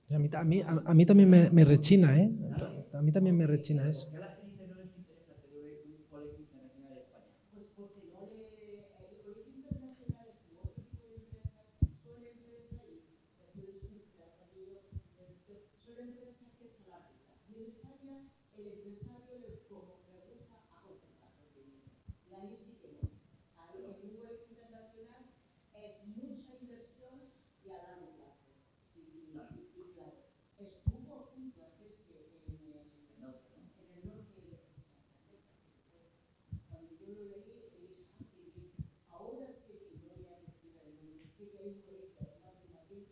A mí también me rechina, ¿eh? A mí también me rechina eso. ¿Por qué a la gente no les interesa tener un colegio internacional de España? Pues porque no le, el colegio internacional u otro tipo de empresas son empresas y puede surgir son empresas que se la aplican. Y en España el empresario como le gusta aportar dinero. Y ahí sí que no. Ahí en un colegio internacional es mucha inversión y a largo plazo. Sí, y claro, estuvo a punto de hacerse en el norte exactamente. Cuando yo lo leí, ahora sé que no voy a decir el nombre, sé que hay un colegio además de Madrid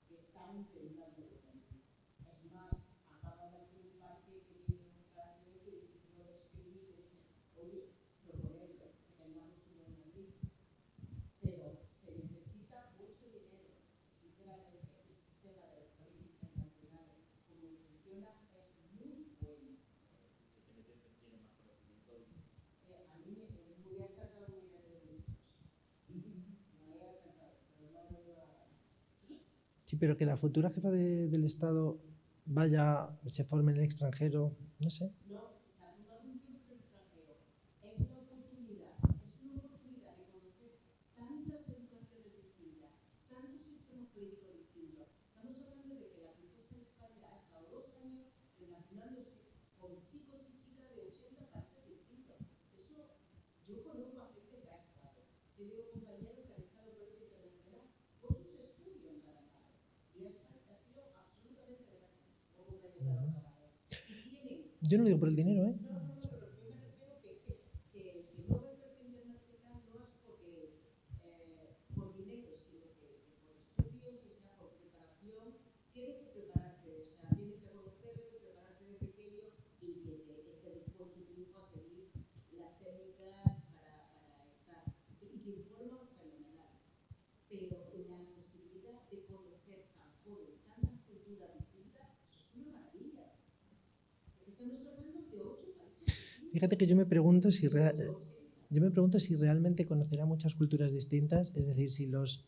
que está intentando también. Es más, acaba de hacer un parque que tiene un frase que no lo escribí y dice, oye, proponerlo, que tengamos uno en Madrid. Pero se necesita mucho dinero. Sinceramente, el sistema de los colegios internacionales, como funciona, es muy bueno. A mí me hubiera encantado muy bien de mis hijos. Me hubiera encantado, pero no me dio la gana. Sí, pero que la futura jefa del Estado se forme en el extranjero, no sé. No, o sea, no es un tiempo extranjero. Es una oportunidad de conocer tantas educaciones distintas, tantos sistemas políticos distintos. Estamos hablando de que la princesa de España ha estado 2 años relacionándose con chicos y chicas de 80 países distintos. Eso, yo conozco a gente que ha estado. Yo digo compañeros que han estado en el internacional por sus estudios nada más. Y eso ha sido absolutamente gratis. O compañeros de la carrera. Y tienen. Yo no lo digo por el dinero, ¿eh? No, pero yo me refiero que no va a ser internacional no es porque por dinero, sino que por estudios, o sea, por preparación, tienes que prepararte, o sea, tienes que conocerlo, prepararte desde pequeño y que después tu grupo a seguir las técnicas para estar. Y que informan fenomenal. Pero la posibilidad de conocer tan joven tantas culturas distintas, eso es una maravilla. Estamos hablando de 8 países. Fíjate que yo me pregunto si realmente conocerá muchas culturas distintas, es decir, si los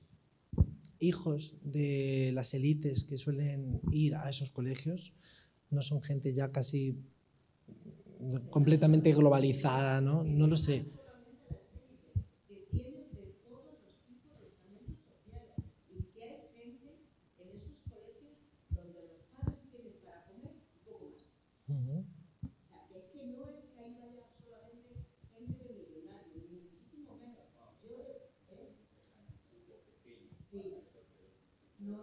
hijos de las élites que suelen ir a esos colegios no son gente ya casi completamente globalizada, ¿no? No lo sé. Que tienen de todos los tipos de estamentos sociales y que hay gente en esos colegios donde los padres tienen para comer y poco más. Uh-huh. O sea, que es que no es que ahí vaya solamente gente de millonarios, ni muchísimo menos. Sí. No.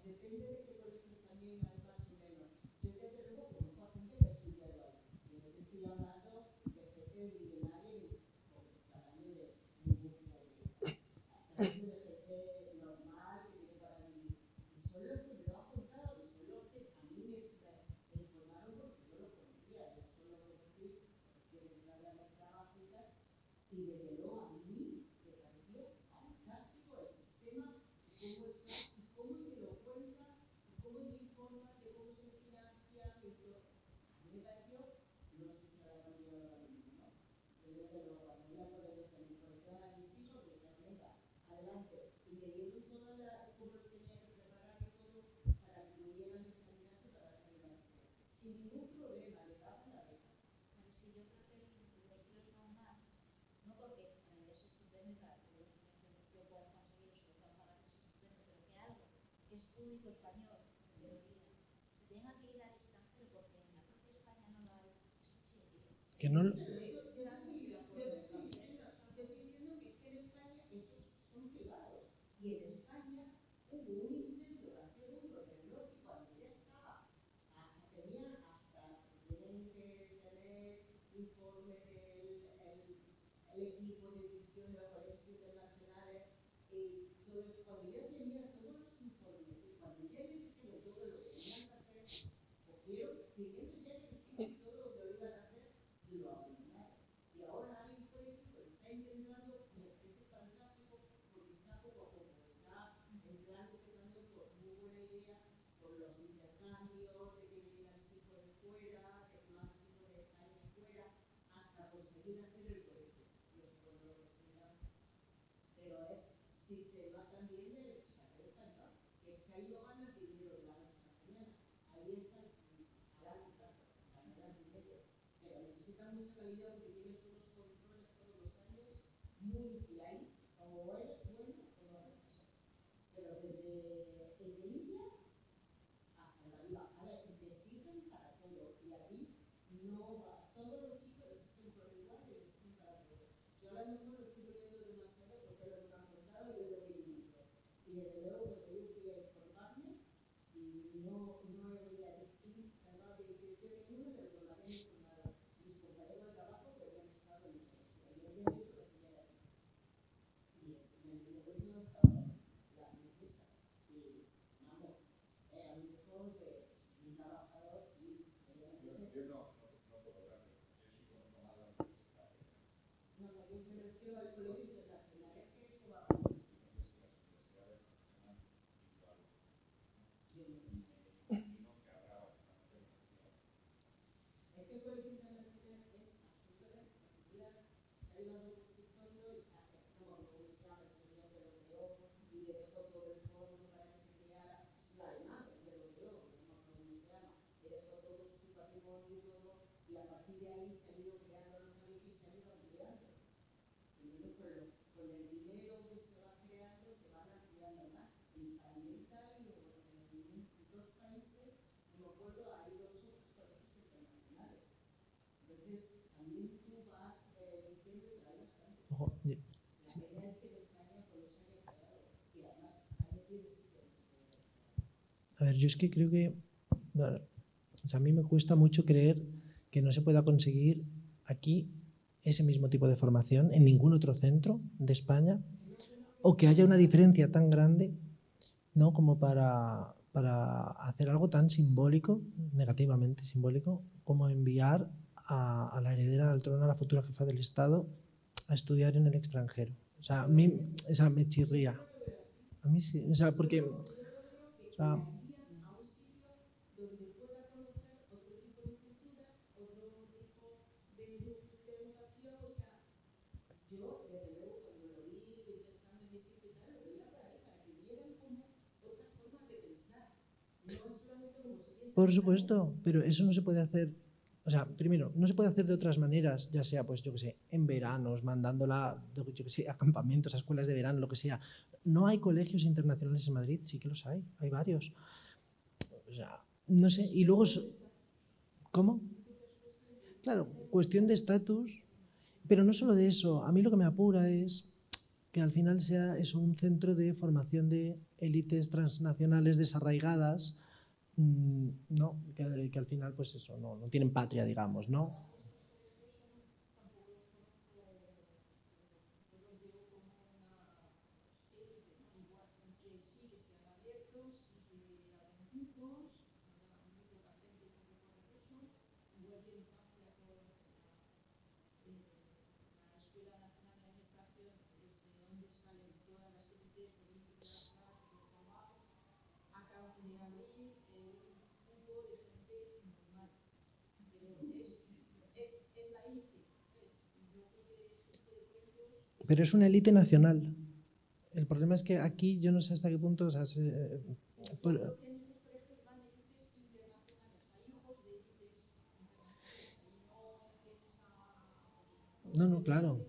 Depende de qué colegio también hay más o menos. Yo desde luego conozco a gente que ha estudiado ahí. Yo no te estoy hablando de gente millonaria porque está hablando de ningún pobre. Está hablando de gente normal que tiene para vivir. Y son los que me lo han contado, y son los que a mí me informaron porque yo los conocía. Yo solo conocí porque entrar a la trabajo y tal. Y desde luego a mí me pareció fantástico el sistema, cómo está y cómo te lo cuenta y cómo te informa de cómo se financia y todo. A mí me pareció, no sé si habrá cambiado ahora mismo, ¿no? Pero desde luego, cuando yo acabo de tener conectar a mis hijos, les dije, venga, adelante. Y me dieron toda cómo los tenía que preparar y todo para que pudieran desarrollarse para hacer el máster. Sin ningún problema, le daban la beca. Pero sí, yo creo que los tres no más, no porque es estupendo y claro, que yo pueda conseguir eso, que pueda pagar eso estupendo, pero que algo que es público español, que lo diga, se tenga que ir al extranjero porque en la propia España no lo hay, eso sí, tío. Que no, Son privados y en España hubo un intento de hacer uno en el norte cuando ya estaba, tenían hasta, tienen que tener informe del equipo de dirección de los colegios internacionales y todo eso, cuando ya tenían todos los informes y cuando ya les dijeron todo lo que tenían que hacer, cogieron, pidiendo ya que hicieran todo lo que iban a hacer y lo abandonaron. Y ahora hay un colegio que está intentando, me parece fantástico porque está poco a poco, está en plan empezando por muy buena idea, por los intercambios, de que vengan chicos de fuera, que más chicos de España fuera, hasta conseguir hacer el colegio, los fondos que sigan. Pero es sistema también de saber español, que es que ahí no ganas dinero de la mesa. estabilidad porque tienes unos controles todos los años muy y ahí, como eres bueno o no eres. Pero desde India hasta arriba, a ver, te exigen para todo y ahí no va, todos los chicos les exigen por igual y les exigen para todo. Yo ahora mismo lo estoy viendo demasiado porque es lo que me han contado y es lo que he visto. Y desde luego que yo fui a informarme y no he aquí, además de que yo ninguno de los que informado. Mis compañeros de trabajo que habían estado en eso. Yo había hecho la primera vez. Y me poniendo la empresa. Y vamos, a lo mejor de un trabajador, sí. Yo no puedo hablar, yo sí conozco más la universidad. No, yo me refiero al colegio internacional, es que eso va. Es que el colegio internacional es absolutamente particular, se ha llevado por su fondo y se hace como universidad, el señor que lo creó y le dejó todo el fondo para que se creara su alemán, que lo creó, no como universidad, le dejó todo su patrimonio y todo, y a partir de ahí se han ido creando los colegios y se han ido ampliando. Entonces, con el dinero que se va creando, se van ampliando más. En América y en dos países, no me acuerdo, hay dos colegios internacionales. Entonces, también tú vas diciendo que hay bastante. Ojo, La pena es que en España con los años creado, y además hay tiene sitios. a ver, yo es que creo que, bueno, o sea, a mí me cuesta mucho creer que no se pueda conseguir aquí ese mismo tipo de formación en ningún otro centro de España, o que haya una diferencia tan grande, ¿no? Como para hacer algo tan simbólico, negativamente simbólico, como enviar a la heredera del trono, a la futura jefa del Estado, a estudiar en el extranjero. O sea, a mí me chirría. A mí sí, o sea, porque... O sea, por supuesto, pero eso no se puede hacer, o sea, primero, no se puede hacer de otras maneras, ya sea, pues yo que sé, en veranos, mandándola, yo que sé, a campamentos, a escuelas de verano, lo que sea. No hay colegios internacionales en Madrid, sí que los hay varios. O sea, no sé, y luego... ¿Cómo? Claro, cuestión de estatus, pero no solo de eso, a mí lo que me apura es que al final sea eso, un centro de formación de élites transnacionales desarraigadas, no, que al final pues eso, no tienen patria, digamos, ¿no? Pero es una élite nacional. El problema es que aquí yo no sé hasta qué punto... O sea, no, claro.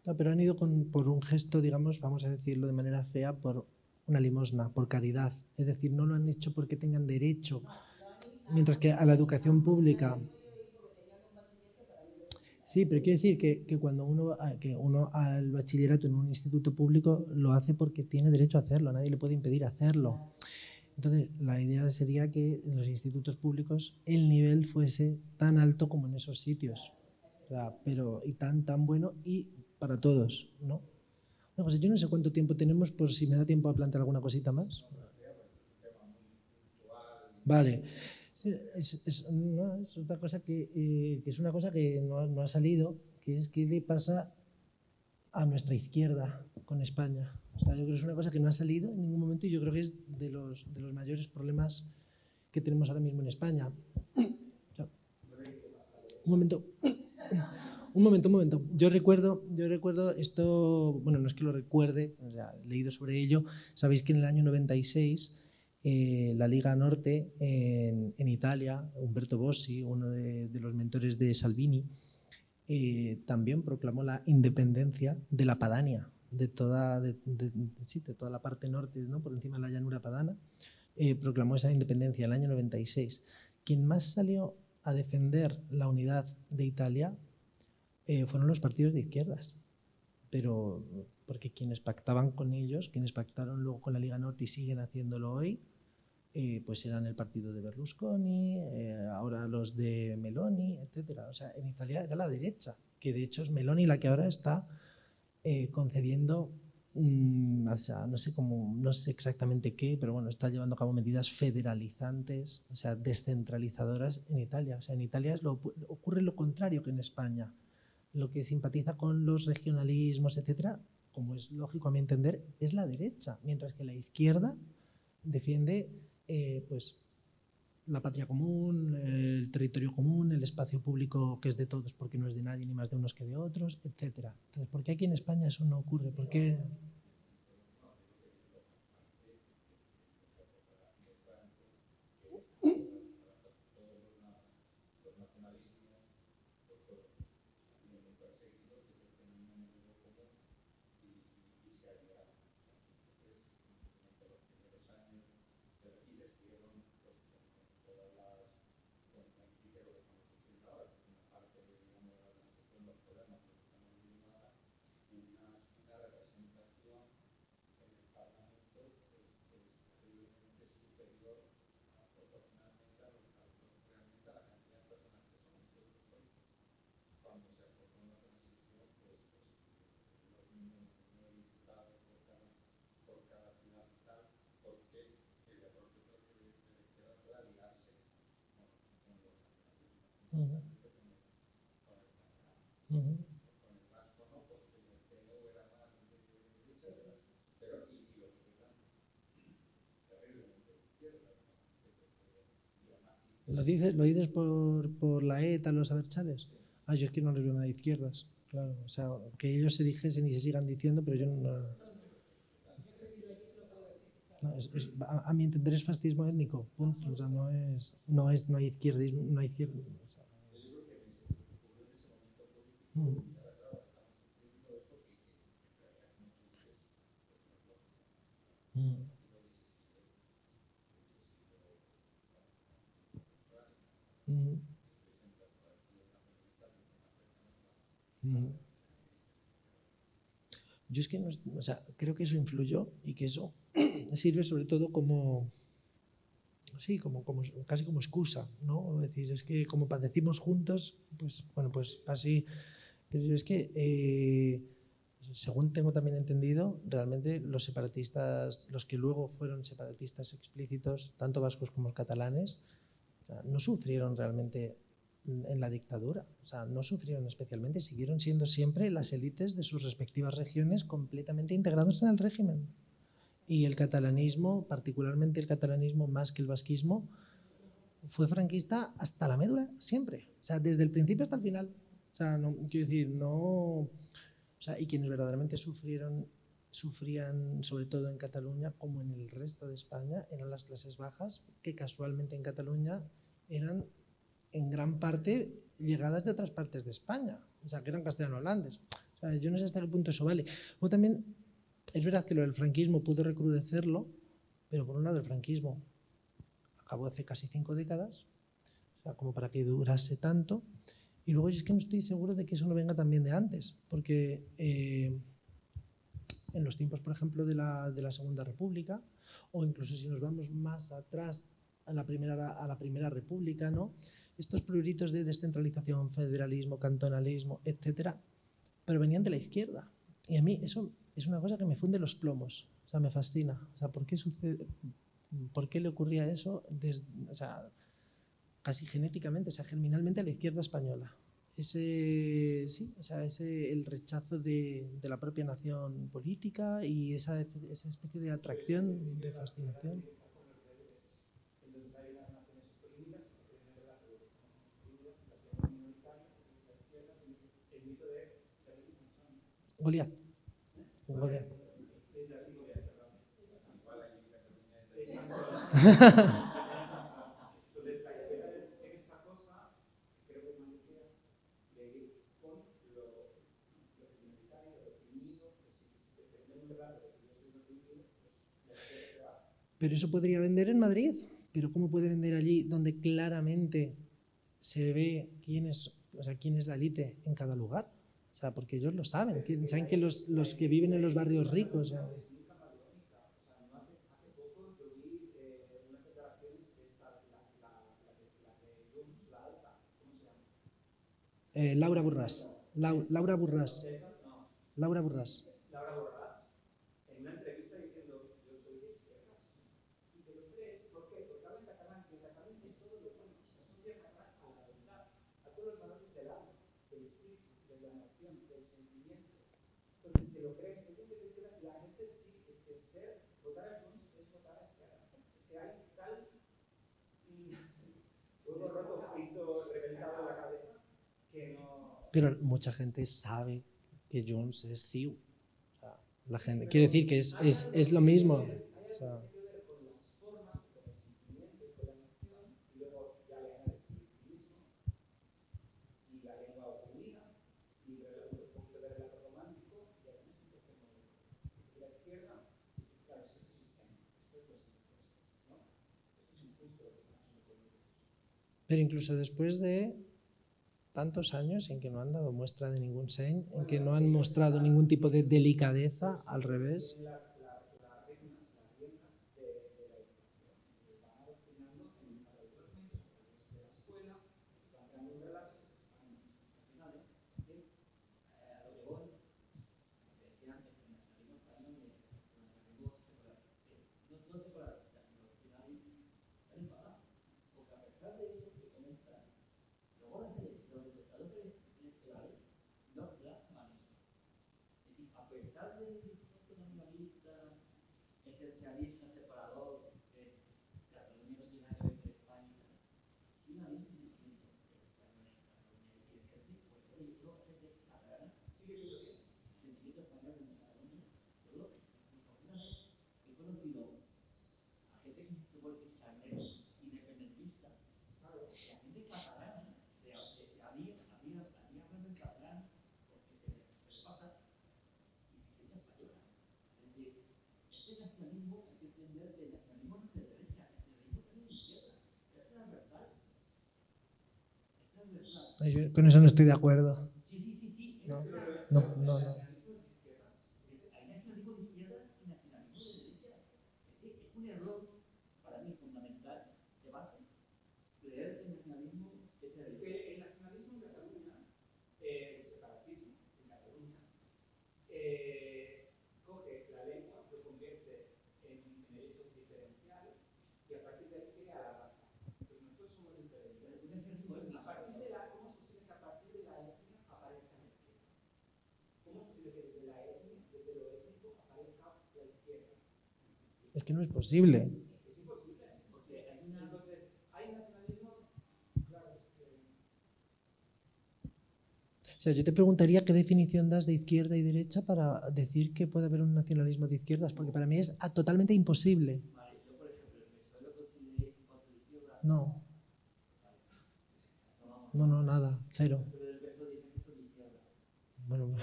No, pero han ido por un gesto, digamos, vamos a decirlo de manera fea, por una limosna, por caridad. Es decir, no lo han hecho porque tengan derecho. Mientras que a la educación pública... Sí, pero quiero decir que cuando uno al bachillerato en un instituto público lo hace porque tiene derecho a hacerlo, nadie le puede impedir hacerlo. Entonces, la idea sería que en los institutos públicos el nivel fuese tan alto como en esos sitios. O sea, pero y tan bueno y para todos, ¿no? Bueno, pues yo no sé cuánto tiempo tenemos, por si me da tiempo a plantear alguna cosita más. Vale. Sí, es otra cosa que es una cosa que no ha salido, que es qué le pasa a nuestra izquierda con España. O sea, yo creo que es una cosa que no ha salido en ningún momento y yo creo que es de los mayores problemas que tenemos ahora mismo en España. O sea, un momento. Yo recuerdo esto, bueno, no es que lo recuerde, o sea, he leído sobre ello. Sabéis que en el año 96 la Liga Norte en Italia, Umberto Bossi, uno de los mentores de Salvini, también proclamó la independencia de la Padania, de toda la parte norte, ¿no? Por encima de la llanura padana, proclamó esa independencia en el año 96. Quien más salió a defender la unidad de Italia fueron los partidos de izquierdas, pero porque quienes pactaban con ellos, quienes pactaron luego con la Liga Norte y siguen haciéndolo hoy, pues eran el partido de Berlusconi, ahora los de Meloni, etcétera. O sea, en Italia era la derecha, que de hecho es Meloni la que ahora está concediendo, o sea, no sé exactamente qué, pero bueno, está llevando a cabo medidas federalizantes, o sea, descentralizadoras en Italia. O sea, en Italia ocurre lo contrario que en España. Lo que simpatiza con los regionalismos, etcétera, como es lógico a mi entender, es la derecha, mientras que la izquierda defiende pues la patria común, el territorio común, el espacio público que es de todos porque no es de nadie ni más de unos que de otros, etcétera. Entonces, ¿por qué aquí en España eso no ocurre? ¿Por qué? ¿Lo dices por la ETA, los Abertzales? Yo es que no les veo nada de izquierdas, claro. O sea, que ellos se dijesen y se sigan diciendo, pero yo a mi entender es fascismo étnico, punto. O sea, no hay izquierdismo, no hay izquierda. O sea, Yo es que no, o sea, creo que eso influyó y que eso sirve sobre todo como casi como excusa, ¿no? Es decir, es que como padecimos juntos, pues bueno, pues así. Pero es que según tengo también entendido, realmente los separatistas, los que luego fueron separatistas explícitos, tanto vascos como catalanes, no sufrieron realmente en la dictadura, o sea, no sufrieron especialmente, siguieron siendo siempre las élites de sus respectivas regiones completamente integrados en el régimen. Y el catalanismo, particularmente el catalanismo más que el vasquismo, fue franquista hasta la médula, siempre, o sea, desde el principio hasta el final. O sea, no, quiero decir, no... O sea, y quienes verdaderamente sufrían, sobre todo en Cataluña, como en el resto de España, eran las clases bajas, que casualmente en Cataluña eran en gran parte llegadas de otras partes de España, o sea, que eran castellano-holandes. O sea, yo no sé hasta qué punto eso vale. Luego también es verdad que lo del franquismo pudo recrudecerlo, pero por un lado el franquismo acabó hace casi 5 décadas, o sea, como para que durase tanto. Y luego es que no estoy seguro de que eso no venga también de antes, porque en los tiempos, por ejemplo, de la Segunda República, o incluso si nos vamos más atrás a la Primera República, ¿no? Estos pruritos de descentralización, federalismo, cantonalismo, etcétera, pero venían de la izquierda. Y a mí eso es una cosa que me funde los plomos, o sea, me fascina. O sea, ¿por qué sucede? ¿Por qué le ocurría eso? O sea, casi genéticamente, o sea, germinalmente a la izquierda española. El rechazo de la propia nación política y esa especie de atracción, de fascinación. Goliat. Goliat. Pero eso podría vender en Madrid. Pero ¿cómo puede vender allí donde claramente se ve quién es la élite en cada lugar? O sea, porque ellos lo saben. Saben que los que viven en los barrios ricos... Laura Borràs. Laura Borràs. Laura Borràs. En una entrevista diciendo, yo soy de izquierdas. Y te lo crees, ¿por qué? Porque habla en catalán, y en catalán es todo lo bueno. Se asocia catalán a la verdad, a todos los valores del alma, del espíritu, de la nación, del sentimiento. Entonces te lo crees, tú tienes que decir a la gente sí, es que votar a Junts es votar a Esquerra. Es que hay tal huevo roto, frito, reventado en la cabeza, que no... Pero mucha gente sabe que Junts es CiU. O sea, la gente quiere decir que es lo mismo. O sea, pero incluso después de tantos años en que no han dado muestra de ningún sen, en que no han mostrado ningún tipo de delicadeza, al revés. Yo con eso no estoy de acuerdo. No. Es que no es posible. Es imposible, porque hay nacionalismo, claro, O sea, yo te preguntaría qué definición das de izquierda y derecha para decir que puede haber un nacionalismo de izquierdas, porque para mí es totalmente imposible. No. No, nada, cero. Bueno,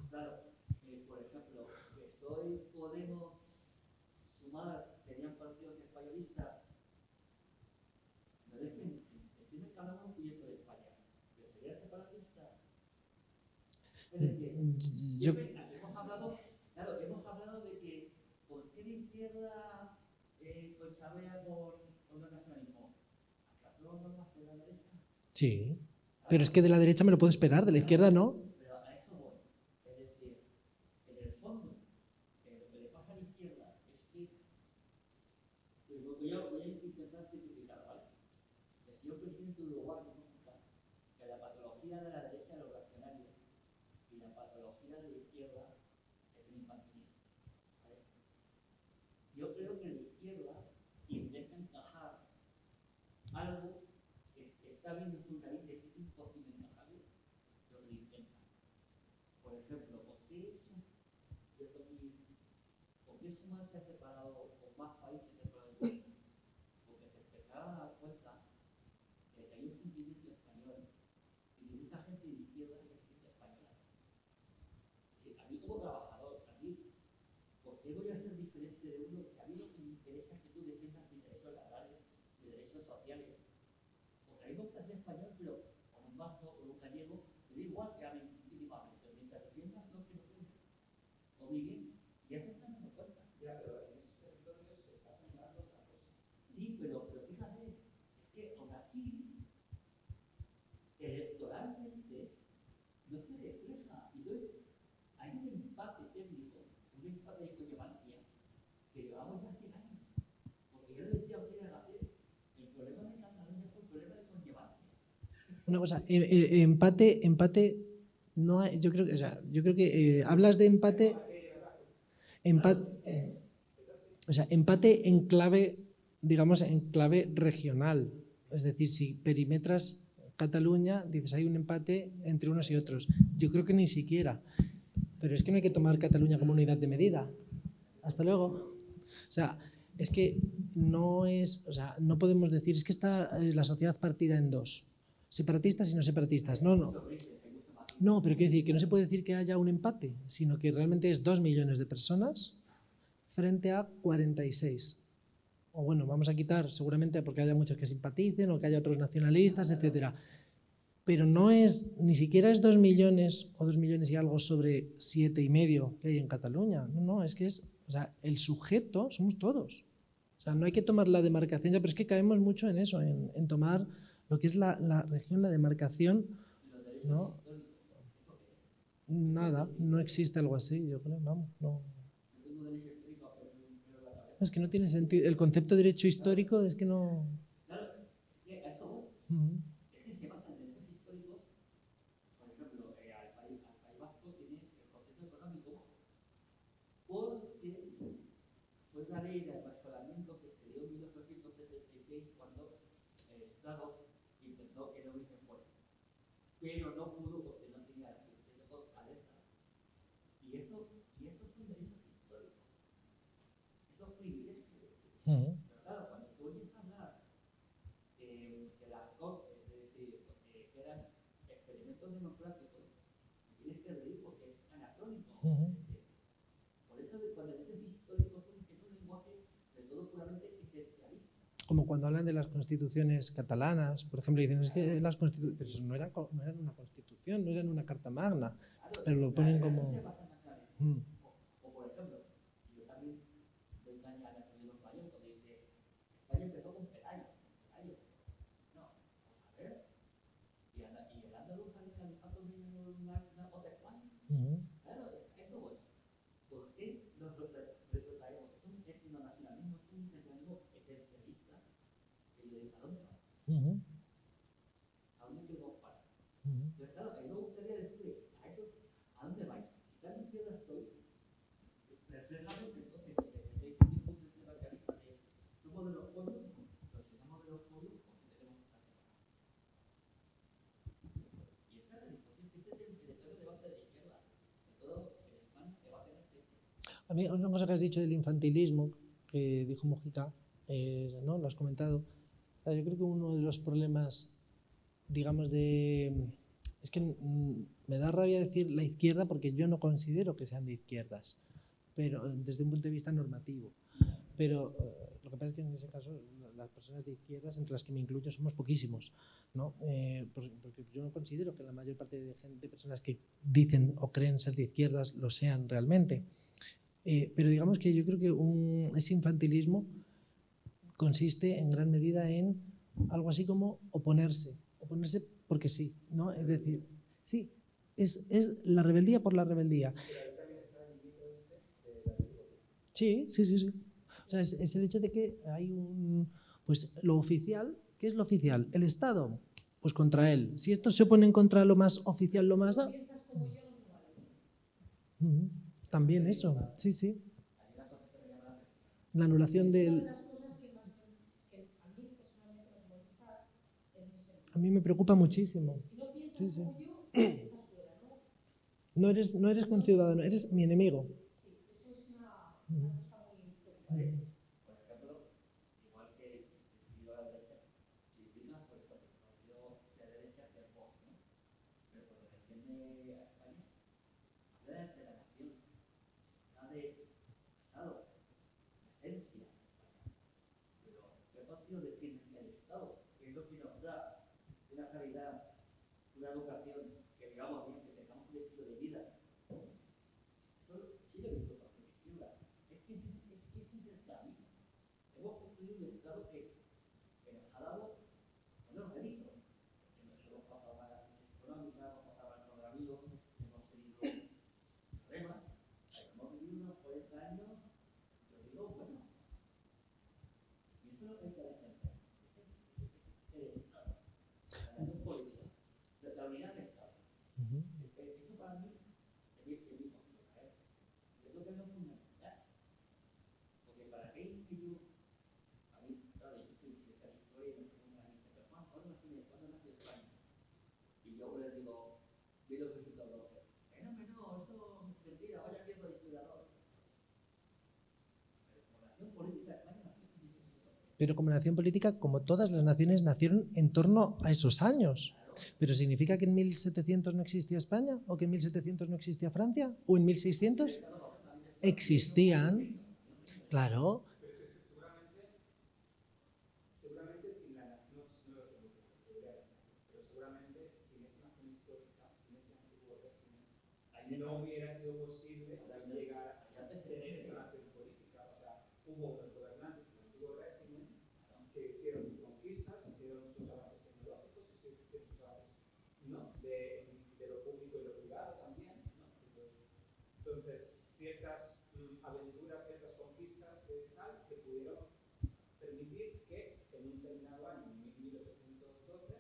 Claro, por ejemplo, PSOE, Podemos, Sumar, serían partidos españolistas. No dejen, entienden que hablamos un proyecto de España, pero serían separatistas. Es decir, yo, hemos hablado, claro, hemos hablado de que por qué la izquierda conchabea con el nacionalismo. ¿Acaso no más de la derecha? sí, pero es que de la derecha me lo puedo esperar, de la izquierda no. Pero a eso voy. Es decir, en el fondo, lo que le pasa a la izquierda es que, voy a intentar simplificar, ¿vale? Decía el presidente de Uruguay, que la patología de la derecha es lo racionario y la patología de la izquierda es el infantilismo. ¿Vale? Yo creo que la izquierda intenta encajar algo que está bien en su nariz, es imposible encajarlo, lo que intenta. Por ejemplo, ¿por qué Sumar se ha separado con más países dentro del mundo? Porque se empezaron a dar cuenta de que hay un sentimiento español y de mucha gente de izquierda que se siente española. Es decir, a mí como trabajador, a mí, ¿por qué voy a ser diferente de uno? Que a mí lo que me interesa es que tú defiendas mis derechos laborales, mis derechos sociales. Porque a mí me gusta ser español, pero con un vasco, con un gallego, me da igual que hablen mínimamente, mientras defiendas lo que no tuyo. O muy bien, ya se están dando cuenta. Ya, pero en esos territorios se está señalando otra cosa. Sí, pero fíjate, es que aún así, electoralmente, no se refleja. Entonces, hay un empate técnico, un empate de conllevancia, que llevamos ya 100 años. Porque yo le decía a usted a Gacet, el problema de Cataluña fue un problema de conllevancia. Una cosa, empate, no hay, yo creo que hablas de empate, o sea, empate en clave, digamos, en clave regional. Es decir, si perimetras Cataluña, dices hay un empate entre unos y otros. Yo creo que ni siquiera. Pero es que no hay que tomar Cataluña como unidad de medida. Hasta luego. O sea, es que no es, o sea, no podemos decir, es que está la sociedad partida en dos, separatistas y no separatistas. No, pero quiero decir que no se puede decir que haya un empate, sino que realmente es 2 millones de personas frente a 46. O bueno, vamos a quitar seguramente porque haya muchos que simpaticen o que haya otros nacionalistas, etcétera. Pero no es, ni siquiera es 2 millones o 2 millones y algo sobre 7,5 que hay en Cataluña. No, es que es, o sea, el sujeto somos todos. O sea, no hay que tomar la demarcación, pero es que caemos mucho en eso, en tomar lo que es la región, la demarcación, ¿no? Nada, no existe algo así, yo creo, vamos, no. Es que no tiene sentido. El concepto de derecho histórico es que no. Claro, es que a eso voy. Es que se basan en derechos históricos. Por ejemplo, al País Vasco tiene el concepto económico porque fue una ley de apasionamiento que se dio en 1976 cuando el Estado intentó que no hubiese fuerza. Pero no pudo porque no tenía la suficiente fortaleza. Y eso son derechos históricos. Esos privilegios. Pero claro, cuando tú oyes hablar de las cortes, es decir, que eran experimentos democráticos, tienes que reír porque es anacrónico. Por eso cuando dices histórico es un lenguaje de todo puramente esencialista. Como cuando hablan de las constituciones catalanas, por ejemplo, dicen es que las constituciones, pero eso no eran una constitución, no eran una carta magna, pero lo ponen como. O por ejemplo, yo también doy caña a Napoleón Español cuando dice España empezó con Pelayo. No, a ver, y el andaluz al califato de una otra España. Claro, eso voy. ¿Por qué nos retrotraemos? Es un etnonacionalismo, es un nacionalismo esencialista. Y yo digo, ¿a dónde va? ¿A dónde queremos parar? Entonces, claro, a mí me gustaría decirle a esos, ¿a dónde vais? Si tan izquierda soy, reflejamos entonces que defendéis un discurso internacionalista de somos de los pueblos, los que somos de los pueblos, porque tenemos que estar separados. Y esta es la discusión, este es el territorio de debate de la izquierda, de todo en España debate en este. A mí, una cosa que has dicho del infantilismo, que dijo Mujica, ¿no? Lo has comentado. O sea, yo creo que uno de los problemas, digamos, es que me da rabia decir la izquierda porque yo no considero que sean de izquierdas, pero desde un punto de vista normativo. Pero lo que pasa es que en ese caso las personas de izquierdas, entre las que me incluyo, somos poquísimos, ¿no? Porque yo no considero que la mayor parte de personas que dicen o creen ser de izquierdas lo sean realmente. Pero digamos que yo creo que ese infantilismo consiste en gran medida en algo así como oponerse porque sí, ¿no? Es decir, sí, es la rebeldía por la rebeldía. Sí. O sea, es el hecho de que hay pues lo oficial, ¿qué es lo oficial? El Estado, pues contra él. Si estos se oponen contra lo más oficial, lo más... También eso, sí. La anulación del... A mí me preocupa muchísimo. Sí. No eres conciudadano, eres mi enemigo. Por ejemplo, igual que el partido de la derecha, critica pues lo que el partido de la derecha hacia el Vox, ¿no? Pero cuando defiende a España, habla de la nación, habla de Estado, la esencia de España. Pero ¿qué partido defiende el Estado? Que es lo que nos da una sanidad, una educación, que vivamos bien, que tengamos un estilo de vida. Eso sí lo he visto por mi izquierda. Es que es el camino. Hemos construido un Estado que nos ha dado buenos réditos. Porque nos hemos pasado a la crisis económica, hemos pasado al coronavirus, hemos tenido problemas. Hemos vivido unos 40 años, yo digo, bueno. Y eso es lo que hay que defender. El Estado. La nación política. La unidad del Estado. Eso para mí es mi postura. Yo creo que no es fundamental. Porque para qué instituto, a mí, claro, yo soy esta historia y me preguntan, pero Juan, ¿cuándo nació España? Y yo les digo, 1812. No, eso es mentira, vaya viejo de historiador. Pero como nación política de España nació en 1812. Pero como nación política, como todas las naciones, nacieron en torno a esos años. ¿Pero significa que en 1700 no existía España? ¿O que en 1700 no existía Francia? ¿O en 1600? Existían, claro. Seguramente sin la nación, no lo tengo claro, pero seguramente sin esa nación histórica, sin ese antiguo régimen, no hubiera sido posible llegar a tener esa nación política. O sea, hubo unos gobernantes del antiguo régimen que hicieron sus conquistas, hicieron sus avances tecnológicos, hicieron sus avances, ¿no? de lo público y lo privado también, ¿no? Entonces, ciertas aventuras, ciertas conquistas tal, que pudieron permitir que en un determinado año, en 1812,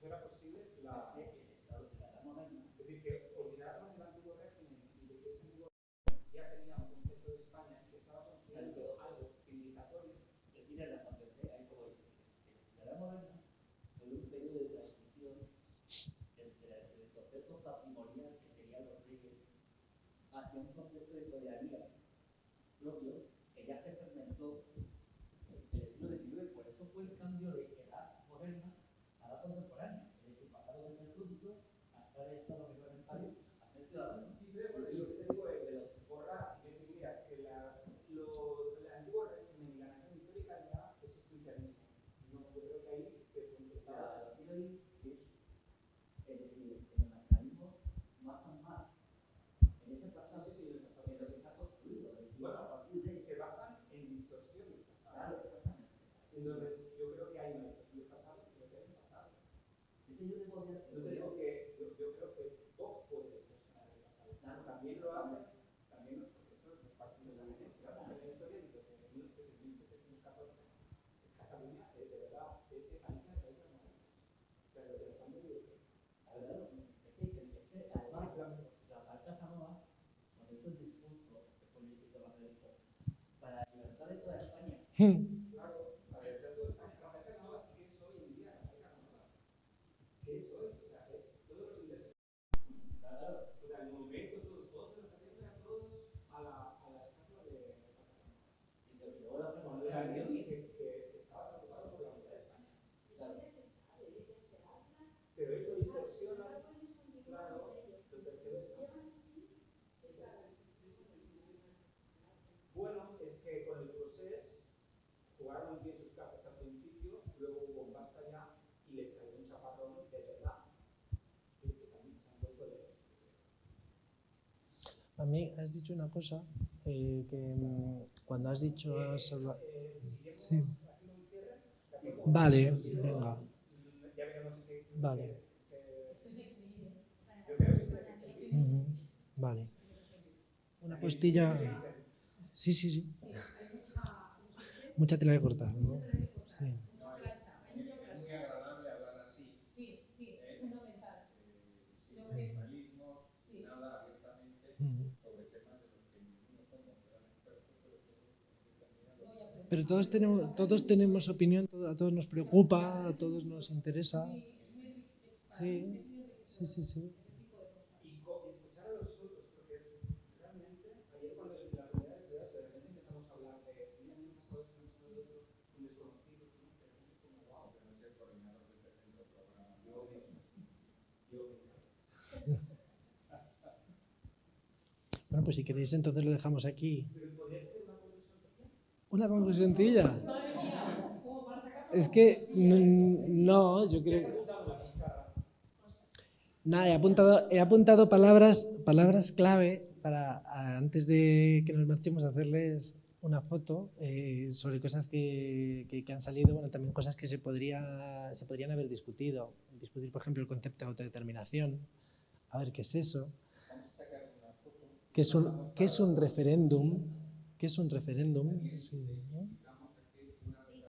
fuera posible el Estado de la Edad Moderna. Es decir, que olvidarnos del antiguo régimen y de que ese antiguo régimen ya tenía un concepto de España y que estaba construyendo algo civilizatorio. Que tiene la fantasía, ahí como dice. La Edad Moderna fue un periodo de transición entre el concepto patrimonial que tenían los reyes hacia un concepto de soberanía propio que ya se fermentó en el siglo XIX. Por eso fue el cambio de edad moderna a edad contemporánea. Es decir, pasado de ser súbdito a estar en Estado reglamentario a ser ciudadano. Sí, lo que te digo es borrar y decir, mira, que el antiguo régimen y la nación histórica ya es existencialismo. No, yo creo que ahí se está. Lo que yo digo es decir, en el nacionalismo más o más. En ese pasado, en lo que está construido. Bueno, a partir de ahí se basan en distorsión del pasado. Claro, exactamente. Entonces, yo creo que hay una distorsión del pasado y creo que hay un pasado. Yo te digo que yo creo que Vox puede distorsionar el pasado. Claro, también lo hace, también porque esto es parte de la historia. También la historia dice que en 1714 en Cataluña, de verdad, ese país no es moderno. Pero de los años de además, la marca Zamora, con estos discursos políticos para la libertad de toda España. Claro, para el resto de España, la América Nova es que es hoy en día la América Nova. ¿Qué es hoy? O sea, es todos los independientes. Claro, o sea, el movimiento, todos los atletas eran todos a la estatua de la Casa Nova. Y luego la Cuando era alguien que estaba preocupado por la unidad de España. Claro. Pero eso distorsiona. Claro, jugaron bien sus cartas al principio, luego hubo un basta ya y les cayó un chaparrón de verdad. Que se han vuelto de A mí has dicho una cosa cuando has dicho... Sí. Vale, venga. Vale. Ujú, vale. Una postilla... Sí, sí, sí. Mucha tela que cortar, ¿no? Sí. Es muy agradable hablar así. Sí, es fundamental. Sin nacionalismos, sin nada abiertamente Ujú. sobre temas de los que ninguno somos gran expertos, pero todos Pero todos tenemos opinión, a todos nos preocupa, a todos nos interesa. Sí, sí, sí, sí. y escuchar a los otros, porque realmente ayer cuando la primera vez de repente empezamos a hablar de mira, me ha pasado esto, me ha pasado lo otro, un desconocido, ¿no? Pero es como wow, que no es el coordinador de este centro programa. Bueno, pues si queréis entonces lo dejamos aquí. ¿Una conclusión sencilla? Es que no, yo creo... Nada, he apuntado palabras clave para antes de que nos marchemos a hacerles una foto sobre cosas que han salido, bueno, también cosas que se podrían haber discutido. Discutir, por ejemplo, el concepto de autodeterminación, a ver qué es eso. ¿Qué es un referéndum? ¿Qué es un referéndum? Sí, ¿no?